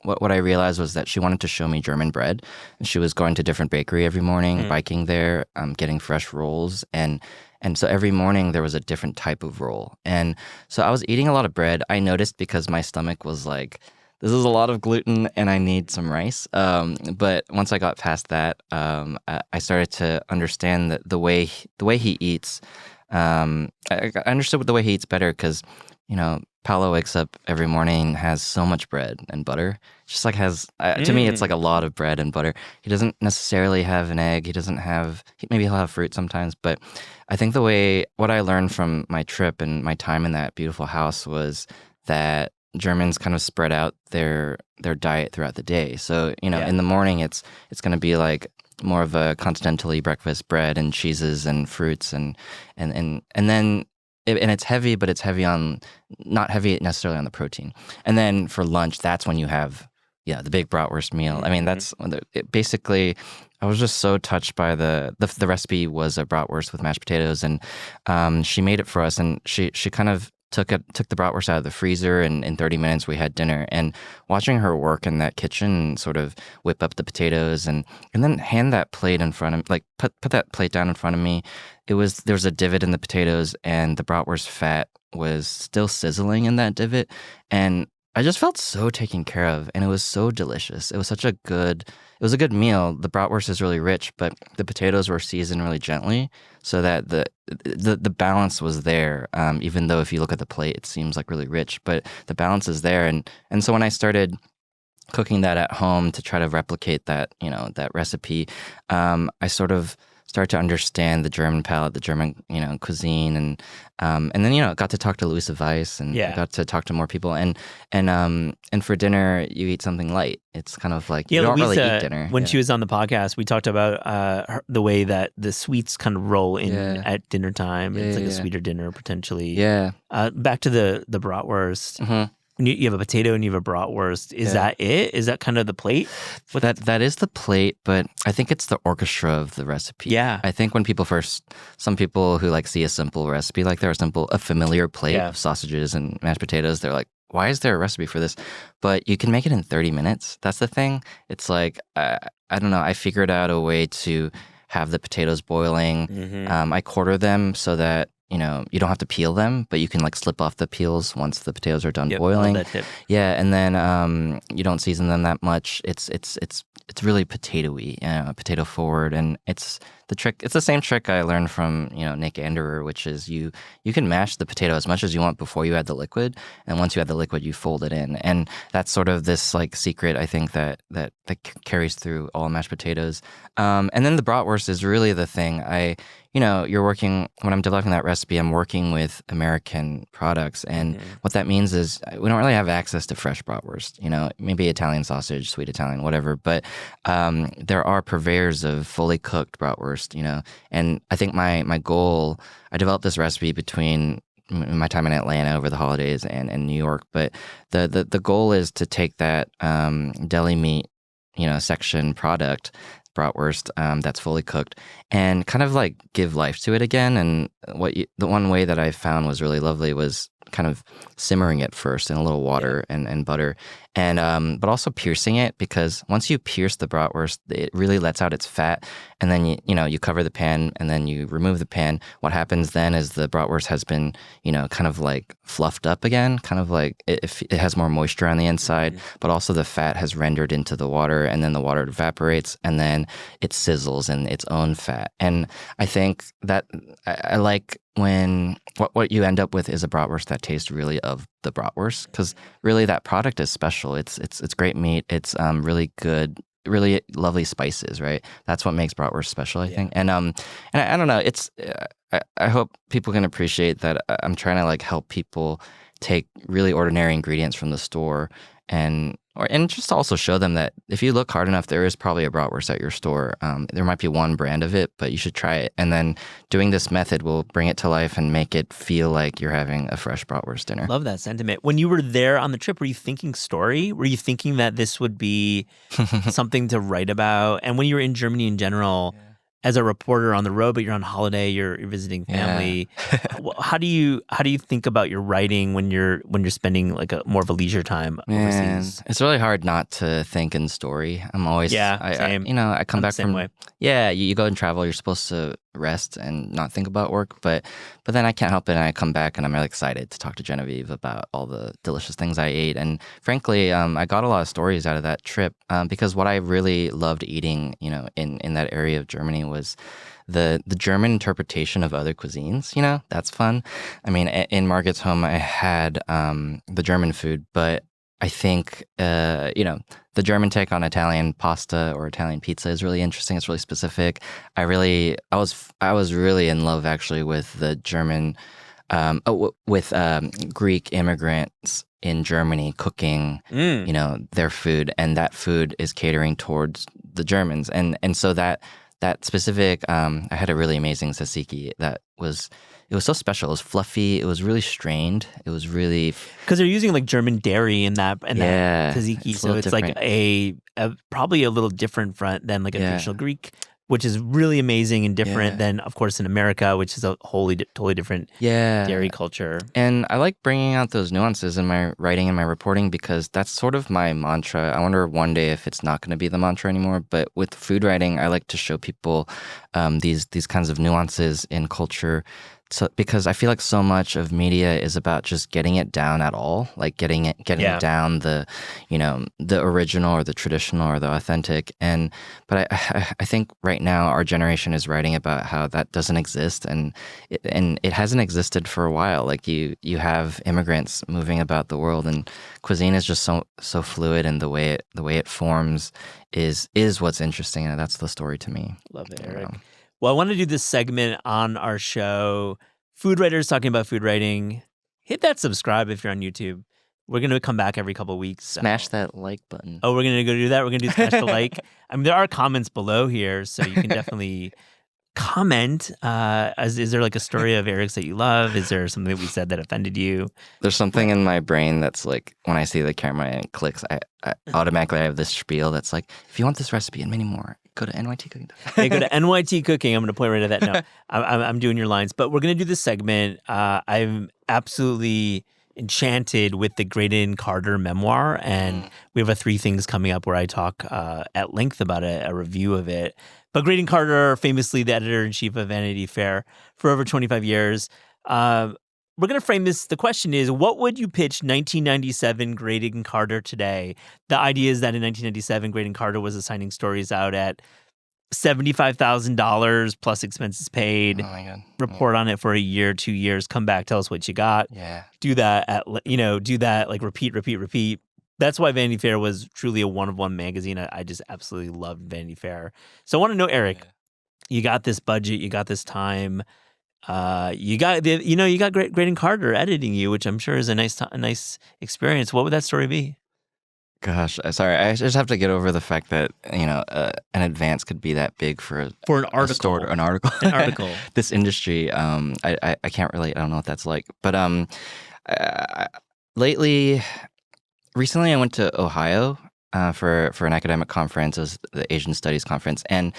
What I realized was that she wanted to show me German bread. She was going to different bakery every morning, biking there, getting fresh rolls. And so every morning there was a different type of roll. And so I was eating a lot of bread. I noticed because my stomach was like, this is a lot of gluten and I need some rice. But once I got past that, I started to understand that the way he eats, I understood the way he eats better because, Paolo wakes up every morning and has so much bread and butter. Just like to me, it's like a lot of bread and butter. He doesn't necessarily have an egg. Maybe he'll have fruit sometimes. But I think what I learned from my trip and my time in that beautiful house was that Germans kind of spread out their diet throughout the day. So, in the morning, it's going to be like more of a continental-y breakfast, bread and cheeses and fruits and then. And it's heavy, but it's not heavy necessarily on the protein. And then for lunch, that's when you have, the big bratwurst meal. I mean, that's basically. I was just so touched by the recipe was a bratwurst with mashed potatoes, and she made it for us, and she kind of took the bratwurst out of the freezer, and in 30 minutes we had dinner. And watching her work in that kitchen and sort of whip up the potatoes and then hand that plate in front of me, like put that plate down in front of me. There was a divot in the potatoes, and the bratwurst fat was still sizzling in that divot, and I just felt so taken care of, and it was so delicious. It was a good meal. The bratwurst is really rich, but the potatoes were seasoned really gently, so that the balance was there. Even though if you look at the plate, it seems like really rich, but the balance is there. And so when I started cooking that at home to try to replicate that, that recipe, I sort of start to understand the German palate, the German, cuisine, and then got to talk to Louisa Weiss, and I got to talk to more people, and for dinner you eat something light. It's kind of like you don't Louisa, really eat dinner. When she was on the podcast, we talked about the way that the sweets kind of roll in at dinner time. It's like a sweeter dinner potentially. Yeah. Back to the bratwurst. Mm-hmm. You have a potato and you have a bratwurst. Is that it? Is that kind of the plate? That is the plate, but I think it's the orchestra of the recipe. Yeah. I think when some people who like see a simple recipe, like a familiar plate of sausages and mashed potatoes, they're like, why is there a recipe for this? But you can make it in 30 minutes. That's the thing. It's like, I don't know, I figured out a way to have the potatoes boiling. Mm-hmm. I quarter them so that you don't have to peel them, but you can like slip off the peels once the potatoes are done boiling. Love that tip. Yeah, and then you don't season them that much. It's it's really potato-y, potato forward, and it's the same trick I learned from Nick Anderer, which is you can mash the potato as much as you want before you add the liquid, and once you add the liquid, you fold it in, and that's sort of this like secret I think that carries through all mashed potatoes. And then the bratwurst is really the thing. When I'm developing that recipe, I'm working with American products. And what that means is we don't really have access to fresh bratwurst, maybe Italian sausage, sweet Italian, whatever. But there are purveyors of fully cooked bratwurst, and I think my goal, I developed this recipe between my time in Atlanta over the holidays and New York. But the goal is to take that deli meat, section product, bratwurst, that's fully cooked, and kind of like give life to it again. And the one way that I found was really lovely was kind of simmering it first in a little water and butter, and but also piercing it, because once you pierce the bratwurst, it really lets out its fat, and then you cover the pan and then you remove the pan. What happens then is the bratwurst has been kind of like fluffed up again, kind of like it has more moisture on the inside, but also the fat has rendered into the water, and then the water evaporates, and then it sizzles in its own fat. And I think that I like when what you end up with is a bratwurst that tastes really of the bratwurst, because really that product is special. It's great meat. It's really good, really lovely spices, right? That's what makes bratwurst special, I think. And I don't know. It's I hope people can appreciate that I'm trying to like help people take really ordinary ingredients from the store and just also show them that if you look hard enough, there is probably a bratwurst at your store. There might be one brand of it, but you should try it. And then doing this method will bring it to life and make it feel like you're having a fresh bratwurst dinner. Love that sentiment. When you were there on the trip, were you thinking story? Were you thinking that this would be something to write about? And when you were in Germany in general, as a reporter on the road, but you're on holiday, you're visiting family. How do you think about your writing when you're spending like more of a leisure time overseas? It's really hard not to think in story. I'm always same. I come back from way. You go and travel. You're supposed to rest and not think about work, but then I can't help it, and I come back and I'm really excited to talk to Genevieve about all the delicious things I ate. And frankly, I got a lot of stories out of that trip, because what I really loved eating, in that area of Germany was the German interpretation of other cuisines. That's fun. I mean, in Margaret's home, I had the German food, but I think, the German take on Italian pasta or Italian pizza is really interesting. It's really specific. I was really in love actually with the German, with Greek immigrants in Germany cooking, their food, and that food is catering towards the Germans, and so that specific, I had a really amazing tzatziki it was so special. It was fluffy. It was really strained. It was really because they're using like German dairy in that tzatziki, so it's different. Like a probably a little different front than like a traditional Greek, which is really amazing and different than, of course, in America, which is a totally different dairy culture. And I like bringing out those nuances in my writing and my reporting, because that's sort of my mantra. I wonder one day if it's not going to be the mantra anymore. But with food writing, I like to show people these kinds of nuances in culture. So, because I feel like so much of media is about just getting it down at all, like getting it down the original or the traditional or the authentic. But I think right now our generation is writing about how that doesn't exist, and it hasn't existed for a while. Like you have immigrants moving about the world, and cuisine is just so fluid, and the way it forms is what's interesting, and that's the story to me. Love it, Eric. Well, I want to do this segment on our show, Food Writers Talking About Food Writing. Hit that subscribe if you're on YouTube. We're going to come back every couple of weeks. Smash that like button. Oh, we're going to go do that? We're going to do smash the like. I mean, there are comments below here, so you can definitely comment. Is there like a story of Eric's that you love? Is there something that we said that offended you? There's something in my brain that's like, when I see the camera and it clicks, I automatically have this spiel that's like, if you want this recipe and many more, go to NYT Cooking. Hey, go to NYT Cooking. I'm going to point right at that. No, I'm doing your lines. But we're going to do this segment. I'm absolutely enchanted with the Graydon Carter memoir. And we have a 3 things coming up where I talk at length about a review of it. But Graydon Carter, famously the editor-in-chief of Vanity Fair for over 25 years, we're going to frame this. The question is, what would you pitch 1997 Graydon Carter today? The idea is that in 1997, Graydon Carter was assigning stories out at $75,000 plus expenses paid. Oh my God. Report on it for a year, 2 years, come back, tell us what you got. Yeah. Do that do that, like repeat. That's why Vanity Fair was truly a one-of-one magazine. I just absolutely loved Vanity Fair. So I want to know, Eric, you got this budget, you got this time, you got Graydon Carter editing you, which I'm sure is a nice experience. What would that story be? Gosh, sorry. I just have to get over the fact that an advance could be that big for an article. An article. This industry, I can't relate. I don't know what that's like. But recently, I went to Ohio for an academic conference. It was the Asian Studies conference, and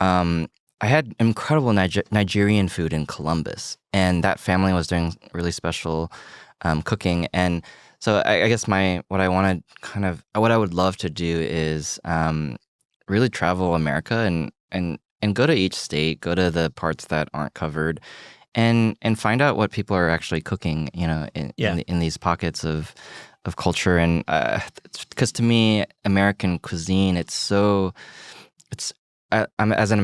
I had incredible Nigerian food in Columbus, and that family was doing really special cooking. And so I guess what I would love to do is really travel America and go to each state, go to the parts that aren't covered, and find out what people are actually cooking, in these pockets of culture. And because to me, American cuisine, I'm as an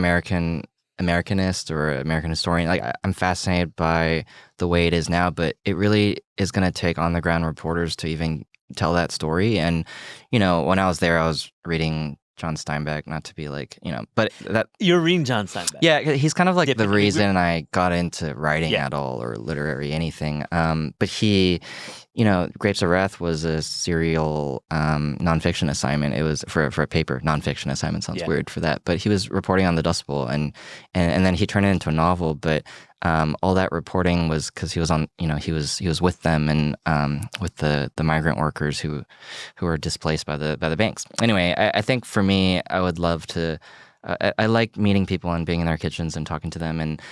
Americanist or American historian, like I'm fascinated by the way it is now, but it really is going to take on the ground reporters to even tell that story. And when I was there, I was reading John Steinbeck, not to be like, but that you're reading John Steinbeck. Yeah, he's kind of like the reason I got into writing at all or literary anything. But he, Grapes of Wrath was a serial nonfiction assignment. It was for a paper. Nonfiction assignment sounds weird for that, but he was reporting on the Dust Bowl, and then he turned it into a novel. But all that reporting was because he was on, he was with them and with the migrant workers who were displaced by the banks. Anyway, I think for me, I would love to. I like meeting people and being in their kitchens and talking to them, and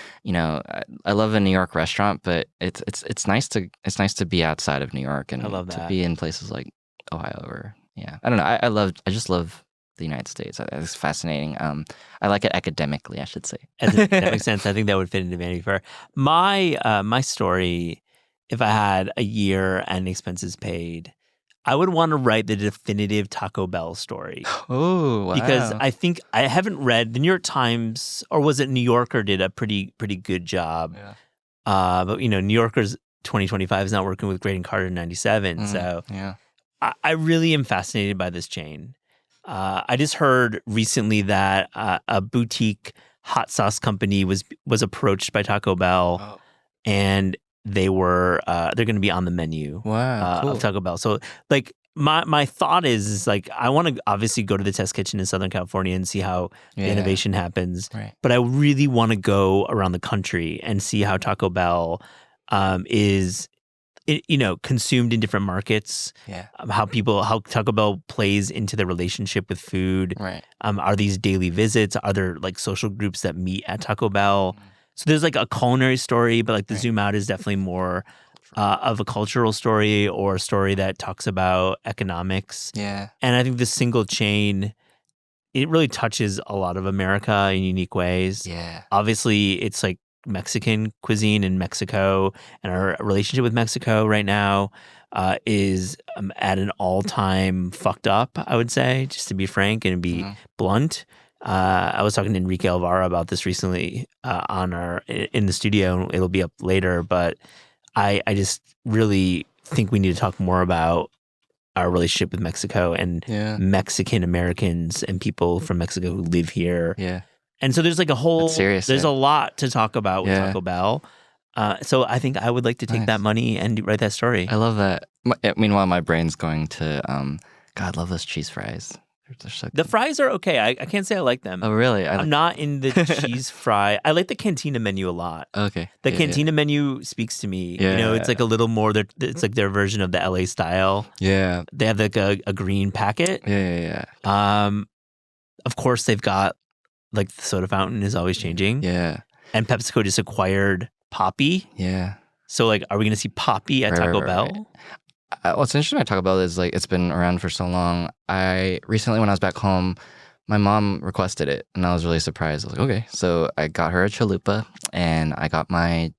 I love a New York restaurant, but it's nice to be outside of New York and to be in places like Ohio or I don't know. I just love the United States. It's fascinating. I like it academically, I should say. That makes sense. I think that would fit into Vanity Fair. My story, if I had a year and expenses paid, I would want to write the definitive Taco Bell story. Oh, wow. Because I think I haven't read the New York Times, or was it New Yorker did a pretty good job. Yeah. But New Yorker's 2025 is not working with Graydon Carter in 97. So I really am fascinated by this chain. I just heard recently that a boutique hot sauce company was approached by Taco Bell, and they're going to be on the menu cool. of Taco Bell. So like my thought is like I want to obviously go to the test kitchen in Southern California and see how the innovation happens. Right. But I really want to go around the country and see how Taco Bell is consumed in different markets. Yeah. How Taco Bell plays into the relationship with food. Right. Are these daily visits? Are there like social groups that meet at Taco Bell? So there's like a culinary story, but like the zoom out is definitely more of a cultural story or a story that talks about economics. Yeah. And I think the single chain, it really touches a lot of America in unique ways. Yeah. Obviously, it's like Mexican cuisine in Mexico, and our relationship with Mexico right now is at an all-time fucked up, I would say, just to be frank and be blunt. I was talking to Enrique Alvaro about this recently in the studio, and it'll be up later, but I just really think we need to talk more about our relationship with Mexico and Mexican Americans and people from Mexico who live here. Yeah. And so there's like there's a lot to talk about with Taco Bell. So I think I would like to take that money and write that story. I love that. Meanwhile, my brain's going to, God, I love those cheese fries. They're so the fries are okay. I can't say I like them. Oh, really? I'm not in the cheese fry. I like the Cantina menu a lot. Okay. The Cantina menu speaks to me. Yeah. It's like a little more, it's like their version of the LA style. Yeah. They have like a green packet. Yeah. Of course, they've got like the soda fountain is always changing. Yeah. And PepsiCo just acquired Poppy. Yeah. So like, are we going to see Poppy at Taco Bell? Right. What's interesting about Taco Bell is like it's been around for so long. Recently when I was back home, my mom requested it, and I was really surprised. I was like, okay, so I got her a chalupa, and I got my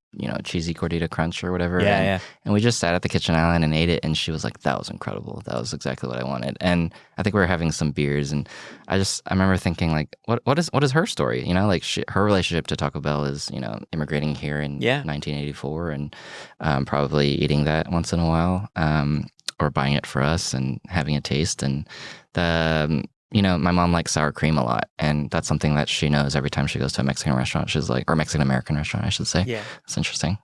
cheesy gordita crunch or whatever. Yeah. And we just sat at the kitchen island and ate it. And she was like, that was incredible. That was exactly what I wanted. And I think we were having some beers. And I remember thinking like, what is her story? Like her relationship to Taco Bell is, immigrating here in 1984 and probably eating that once in a while or buying it for us and having a taste. And my mom likes sour cream a lot, and that's something that she knows every time she goes to a Mexican restaurant. She's like, or Mexican American restaurant, I should say. Yeah, it's interesting.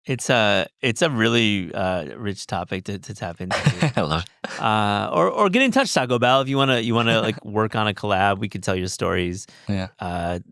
It's a really rich topic to tap into. I love it. Or get in touch, Taco Bell, if you wanna like work on a collab. We could tell your stories. Yeah.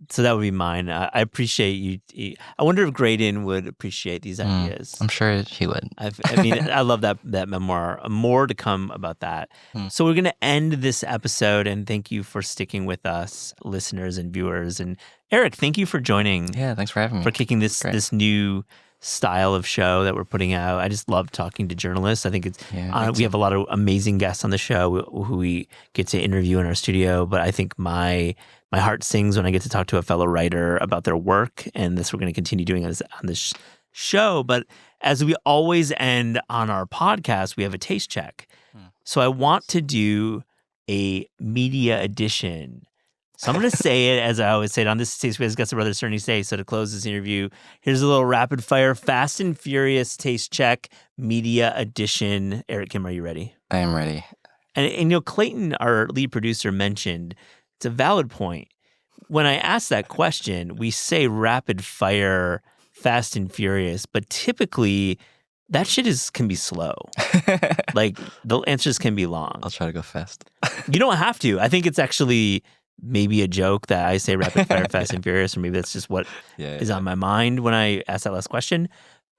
So that would be mine. I appreciate you. I wonder if Graydon would appreciate these ideas. I'm sure he would. I love that memoir. More to come about that. So we're gonna end this episode, and thank you for sticking with us, listeners and viewers. And Eric, thank you for joining. Yeah, thanks for having me. For kicking this new style of show that we're putting out. I just love talking to journalists. I think we have a lot of amazing guests on the show who we get to interview in our studio, but I think my heart sings when I get to talk to a fellow writer about their work, and this we're going to continue doing on this show. But as we always end on our podcast, we have a taste check. So I want to do a media edition. So I'm going to say it as I always say it on this Taste with Gus Brothers Cerny Say. So to close this interview, here's a little rapid fire Fast and Furious taste check media edition. Eric Kim, are you ready? I am ready. And Clayton, our lead producer, mentioned it's a valid point. When I ask that question, we say rapid fire Fast and Furious, but typically that shit can be slow. Like the answers can be long. I'll try to go fast. You don't have to. I think it's actually maybe a joke that I say rapid fire Fast and Furious, or maybe that's just what is on my mind when I ask that last question.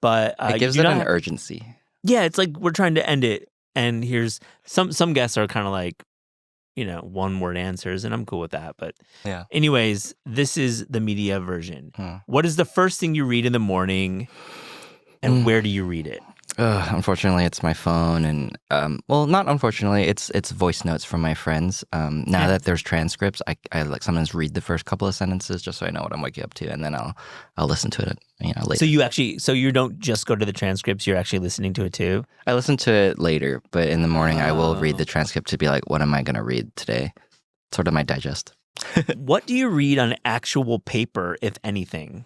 But it gives it an urgency. Yeah, it's like we're trying to end it, and here's some guests are kind of like, one word answers, and I'm cool with that. But anyways, this is the media version. What is the first thing you read in the morning, and where do you read it? Unfortunately, it's my phone, and not unfortunately, it's voice notes from my friends. Now that there's transcripts, I like sometimes read the first couple of sentences just so I know what I'm waking up to, and then I'll listen to it, later. So you don't just go to the transcripts; you're actually listening to it too. I listen to it later, but in the morning I will read the transcript to be like, what am I going to read today? Sort of my digest. What do you read on actual paper, if anything?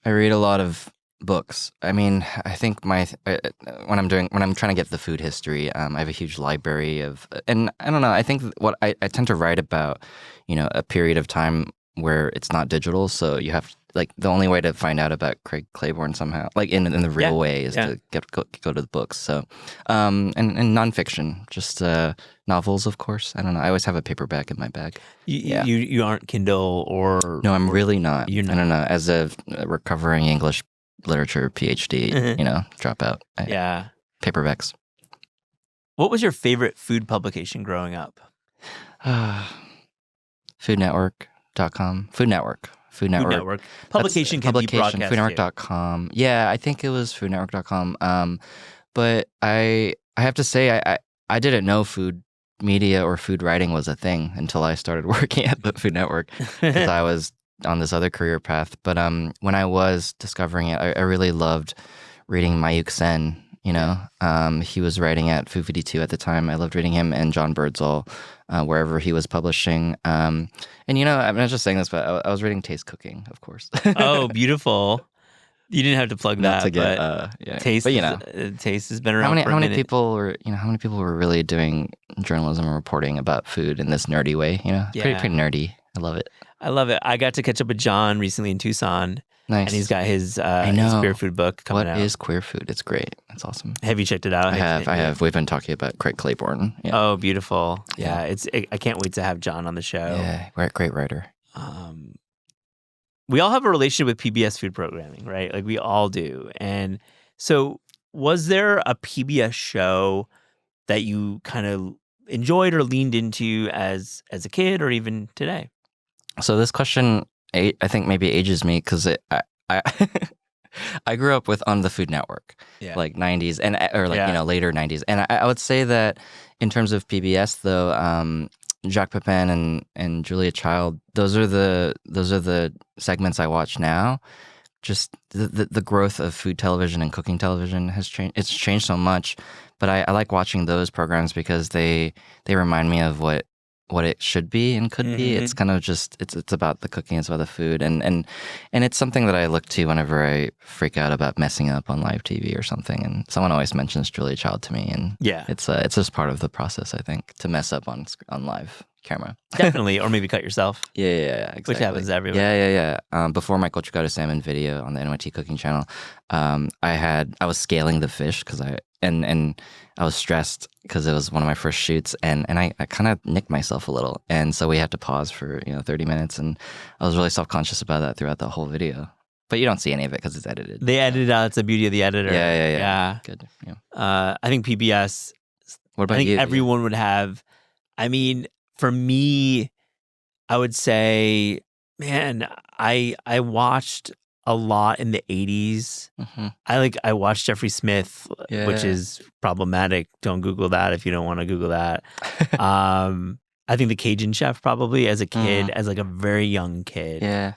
I read a lot of books. I mean, I think when I'm trying to get the food history, I have a huge library and I don't know, I think what I tend to write about, a period of time where it's not digital. So you have like the only way to find out about Craig Claiborne somehow, like in the real way, is to go to the books. So, and nonfiction, just novels, of course. I don't know. I always have a paperback in my bag. You aren't Kindle or no, I'm really not. You're not. I don't know. As a recovering English literature PhD, dropout. Paperbacks. What was your favorite food publication growing up? Foodnetwork.com. Food Network. Publication can be broadcast. Foodnetwork.com. Yeah, I think it was foodnetwork.com. But I have to say I didn't know food media or food writing was a thing until I started working at the Food Network, because I was on this other career path. But when I was discovering it, I really loved reading Mayuk Sen. He was writing at Food 52 at the time. I loved reading him, and John Birdsall, wherever he was publishing. And I'm not just saying this, but I was reading Taste Cooking, of course. Oh, beautiful! You didn't have to plug not that, to get, Taste. But Taste has been around. How many people were really doing journalism and reporting about food in this nerdy way? Pretty nerdy. I love it. I got to catch up with John recently in Tucson. Nice. And he's got his queer food book coming out. What is queer food? It's great. It's awesome. Have you checked it out? I have. We've been talking about Craig Claiborne. Yeah. Oh, beautiful. Yeah. I can't wait to have John on the show. Yeah, great writer. We all have a relationship with PBS food programming, right? Like we all do. And so was there a PBS show that you kind of enjoyed or leaned into as a kid or even today? So this question, I think, maybe ages me, because I grew up on the Food Network, like 90s later 90s, and I would say that in terms of PBS though, Jacques Pepin and Julia Child, those are the segments I watch now, just the growth of food television and cooking television has changed. It's changed so much, but I like watching those programs because they remind me of what it should be and could be. It's kind of just it's about the cooking, it's about the food, and it's something that I look to whenever I freak out about messing up on live TV or something. And someone always mentions Julia Child to me, and it's just part of the process, I think, to mess up on live camera. Definitely, or maybe cut yourself. Yeah, exactly. Which happens everywhere. Yeah. Before my Gochugaru salmon video on the NYT cooking channel, I was scaling the fish because I was stressed because it was one of my first shoots, and I kind of nicked myself a little, and so we had to pause for 30 minutes, and I was really self-conscious about that throughout the whole video. But you don't see any of it because it's edited. They edited out. It's the beauty of the editor. Yeah. Good. Yeah. I think PBS. What about I think you? everyone would have. I mean, for me, I would say, man, I watched a lot in the 80s. I watched Jeffrey Smith, which is problematic. Don't Google that if you don't want to Google that. I think The Cajun Chef probably as a kid, as like a very young kid. Yeah.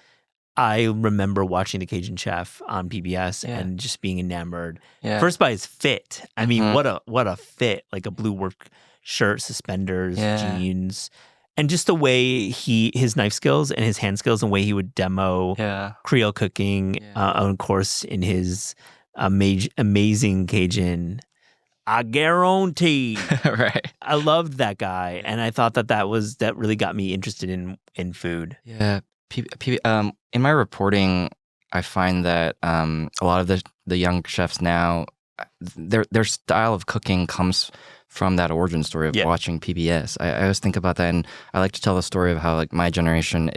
I remember watching The Cajun Chef on PBS and just being enamored. First by his fit. I mean, what a fit. Like a blue work shirt, suspenders, jeans. And just the way his knife skills and his hand skills and the way he would demo Creole cooking, of course, in his amazing Cajun. I guarantee. Right. I loved that guy. And I thought that really got me interested in food. Yeah. In my reporting, I find that a lot of the young chefs now, their style of cooking comes from that origin story of watching PBS. I always think about that, and I like to tell the story of how, like, my generation,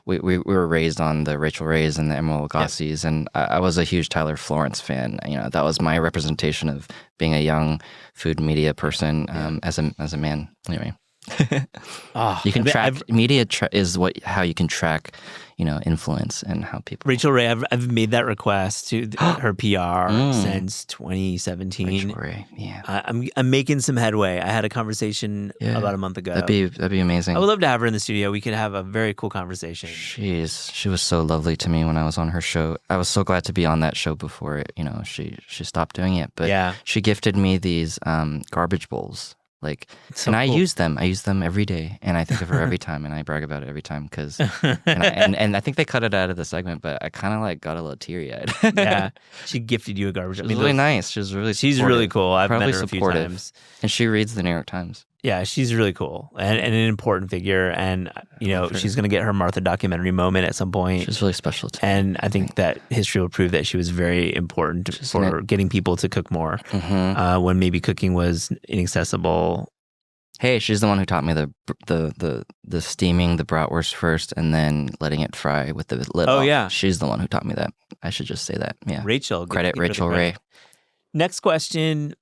we were raised on the Rachel Rays and the Emeril Lagasse's, and I was a huge Tyler Florence fan. That was my representation of being a young food media person as a man. Anyway. You can track media is how you can track influence and how people. Rachel Ray, I've made that request to her PR since 2017. Rachel Ray, I'm making some headway. I had a conversation about a month ago. That'd be amazing. I would love to have her in the studio. We could have a very cool conversation. She was so lovely to me when I was on her show. I was so glad to be on that show before she stopped doing it. But she gifted me these garbage bowls. I use them. I use them every day, and I think of her every time, and I brag about it every time because, and I think they cut it out of the segment, but I kind of got a little teary eyed. Yeah, she gifted you a garbage. She's really nice. She's really cool. I've Probably met her a few times, and she reads the New York Times. Yeah, she's really cool and an important figure, and she's going to get her Martha documentary moment at some point. She's really special to me. And I think that history will prove that she was very important for getting people to cook more when maybe cooking was inaccessible. Hey, she's the one who taught me the steaming the bratwurst first and then letting it fry with the lid off. Yeah, she's the one who taught me that. I should just say that. Yeah, Rachel. Credit Rachel Ray. Next question.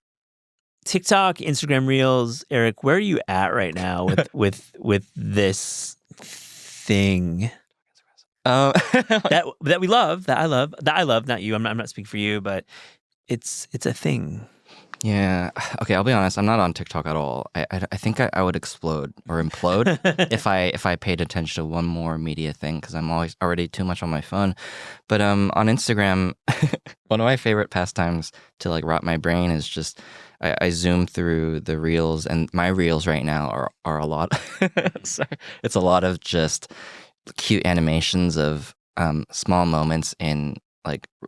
TikTok, Instagram Reels, Eric, where are you at right now with this thing that we love, that I love, not you. I'm not speaking for you, but it's a thing. Yeah. Okay. I'll be honest. I'm not on TikTok at all. I think I would explode or implode if I paid attention to one more media thing because I'm already too much on my phone. But on Instagram, one of my favorite pastimes to rot my brain is just I zoom through the reels, and my reels right now are a lot. Sorry. It's a lot of just cute animations of small moments in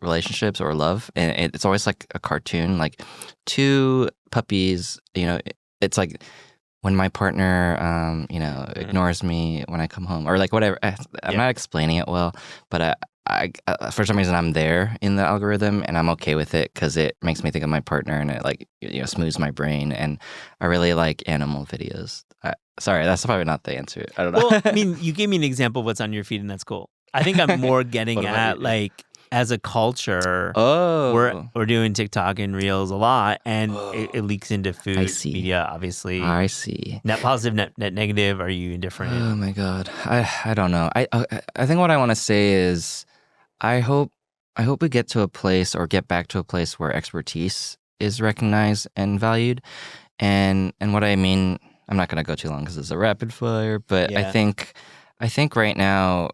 relationships or love, and it's always like a cartoon, like two puppies. It's like when my partner, ignores me when I come home, or whatever. I'm not explaining it well, but I for some reason I'm there in the algorithm, and I'm okay with it because it makes me think of my partner, and it smooths my brain. And I really like animal videos. Sorry, that's probably not the answer. I don't know. Well, I mean, you gave me an example of what's on your feed, and that's cool. I think I'm more getting at as a culture, we're doing TikTok and Reels a lot, and it leaks into food media, obviously. I see. Net positive, net negative. Are you indifferent? Oh my God, I don't know. I think what I want to say is, I hope we get to a place, or get back to a place, where expertise is recognized and valued. And what I mean, I'm not going to go too long because it's a rapid fire, but I think right now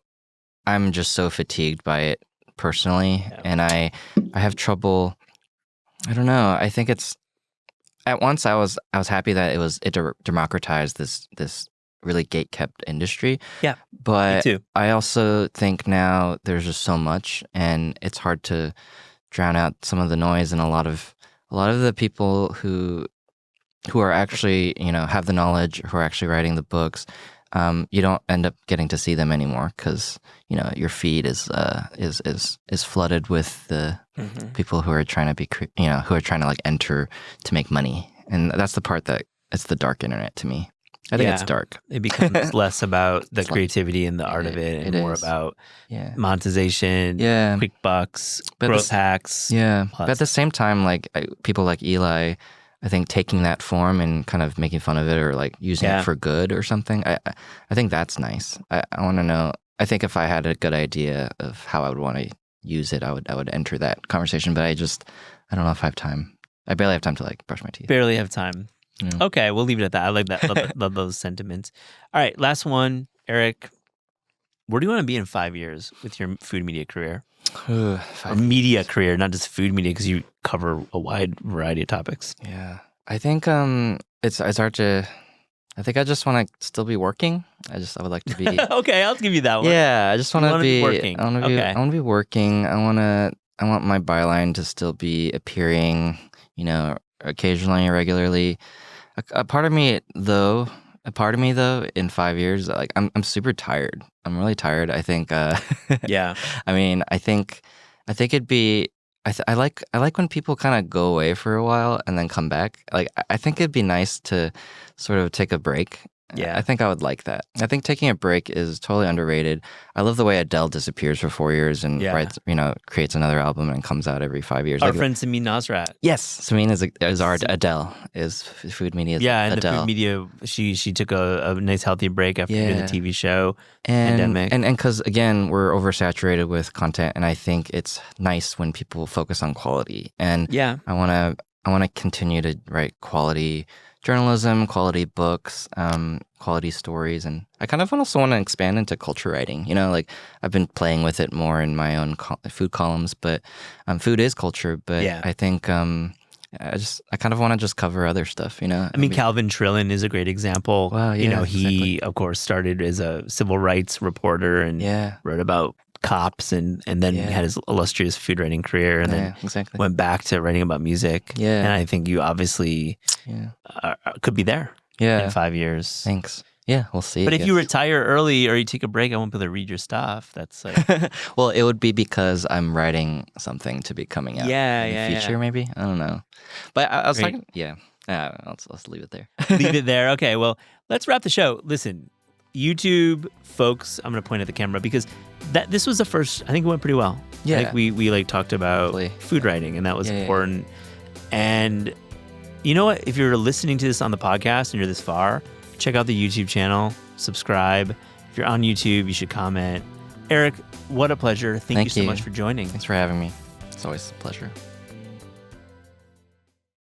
I'm just so fatigued by it personally, and I have trouble. I don't know. I think it's at once I was happy that it democratized this really gate-kept industry. Yeah, but me too. I also think now there's just so much, and it's hard to drown out some of the noise, and a lot of the people who are actually, have the knowledge, who are actually writing the books, you don't end up getting to see them anymore because your feed is flooded with the people who are trying to who are trying to like enter to make money, and that's the part that it's the dark internet to me. I think it's dark. It becomes less about the creativity and the art of it, and more about monetization, quick bucks, growth hacks. Yeah, but at the same time, like people like Eli, I think taking that form and kind of making fun of it or like using it for good or something, I think that's nice. I want to know. I think if I had a good idea of how I would want to use it, I would enter that conversation. But I don't know if I have time. I barely have time to like brush my teeth. Barely have time. Okay, we'll leave it at that. I like that. Love those sentiments. All right, last one, Eric. Where do you want to be in 5 years with your food media career? Or media career, not just food media, because you cover a wide variety of topics. Yeah, I think it's hard to. I think I just want to still be working. I would like to be. Okay, I'll give you that one. Yeah, I just want to be working. I want to be working. I want my byline to still be appearing. Occasionally, regularly. A part of me though, in 5 years, like I'm super tired. I'm really tired. I think. Yeah. I mean, I think it'd be. I like when people kind of go away for a while and then come back. Like I think it'd be nice to sort of take a break. Yeah. I think I would like that. I think taking a break is totally underrated. I love the way Adele disappears for 4 years and writes, creates another album and comes out every 5 years. Our friend Samin Nosrat. Yes, Samin is our Adele. Is food media? And Adele. the food media. She took a nice healthy break after doing the TV show. Pandemic. And because again we're oversaturated with content, and I think it's nice when people focus on quality. And I want to continue to write quality journalism, quality books, quality stories, and I kind of also want to expand into culture writing. Like I've been playing with it more in my own food columns, but food is culture. But I think I kind of want to just cover other stuff. I mean, Calvin Trillin is a great example. Wow, yeah, he of course started as a civil rights reporter and wrote about cops, and then had his illustrious food writing career, and then went back to writing about music. And I think you obviously could be there in 5 years. Thanks. Yeah, we'll see. But if you retire early or you take a break, I won't be able to read your stuff. That's like... Well, it would be because I'm writing something to be coming out in the future, maybe. I don't know. But I was talking... Yeah. Let's leave it there. Leave it there. Okay, well, let's wrap the show. Listen, YouTube folks, I'm going to point at the camera because this was the first... I think it went pretty well. Yeah. I think we like talked about food writing, and that was important. And you know what? If you're listening to this on the podcast and you're this far... check out the YouTube channel, subscribe. If you're on YouTube, you should comment. Eric, what a pleasure. Thank you so much for joining. Thanks for having me. It's always a pleasure.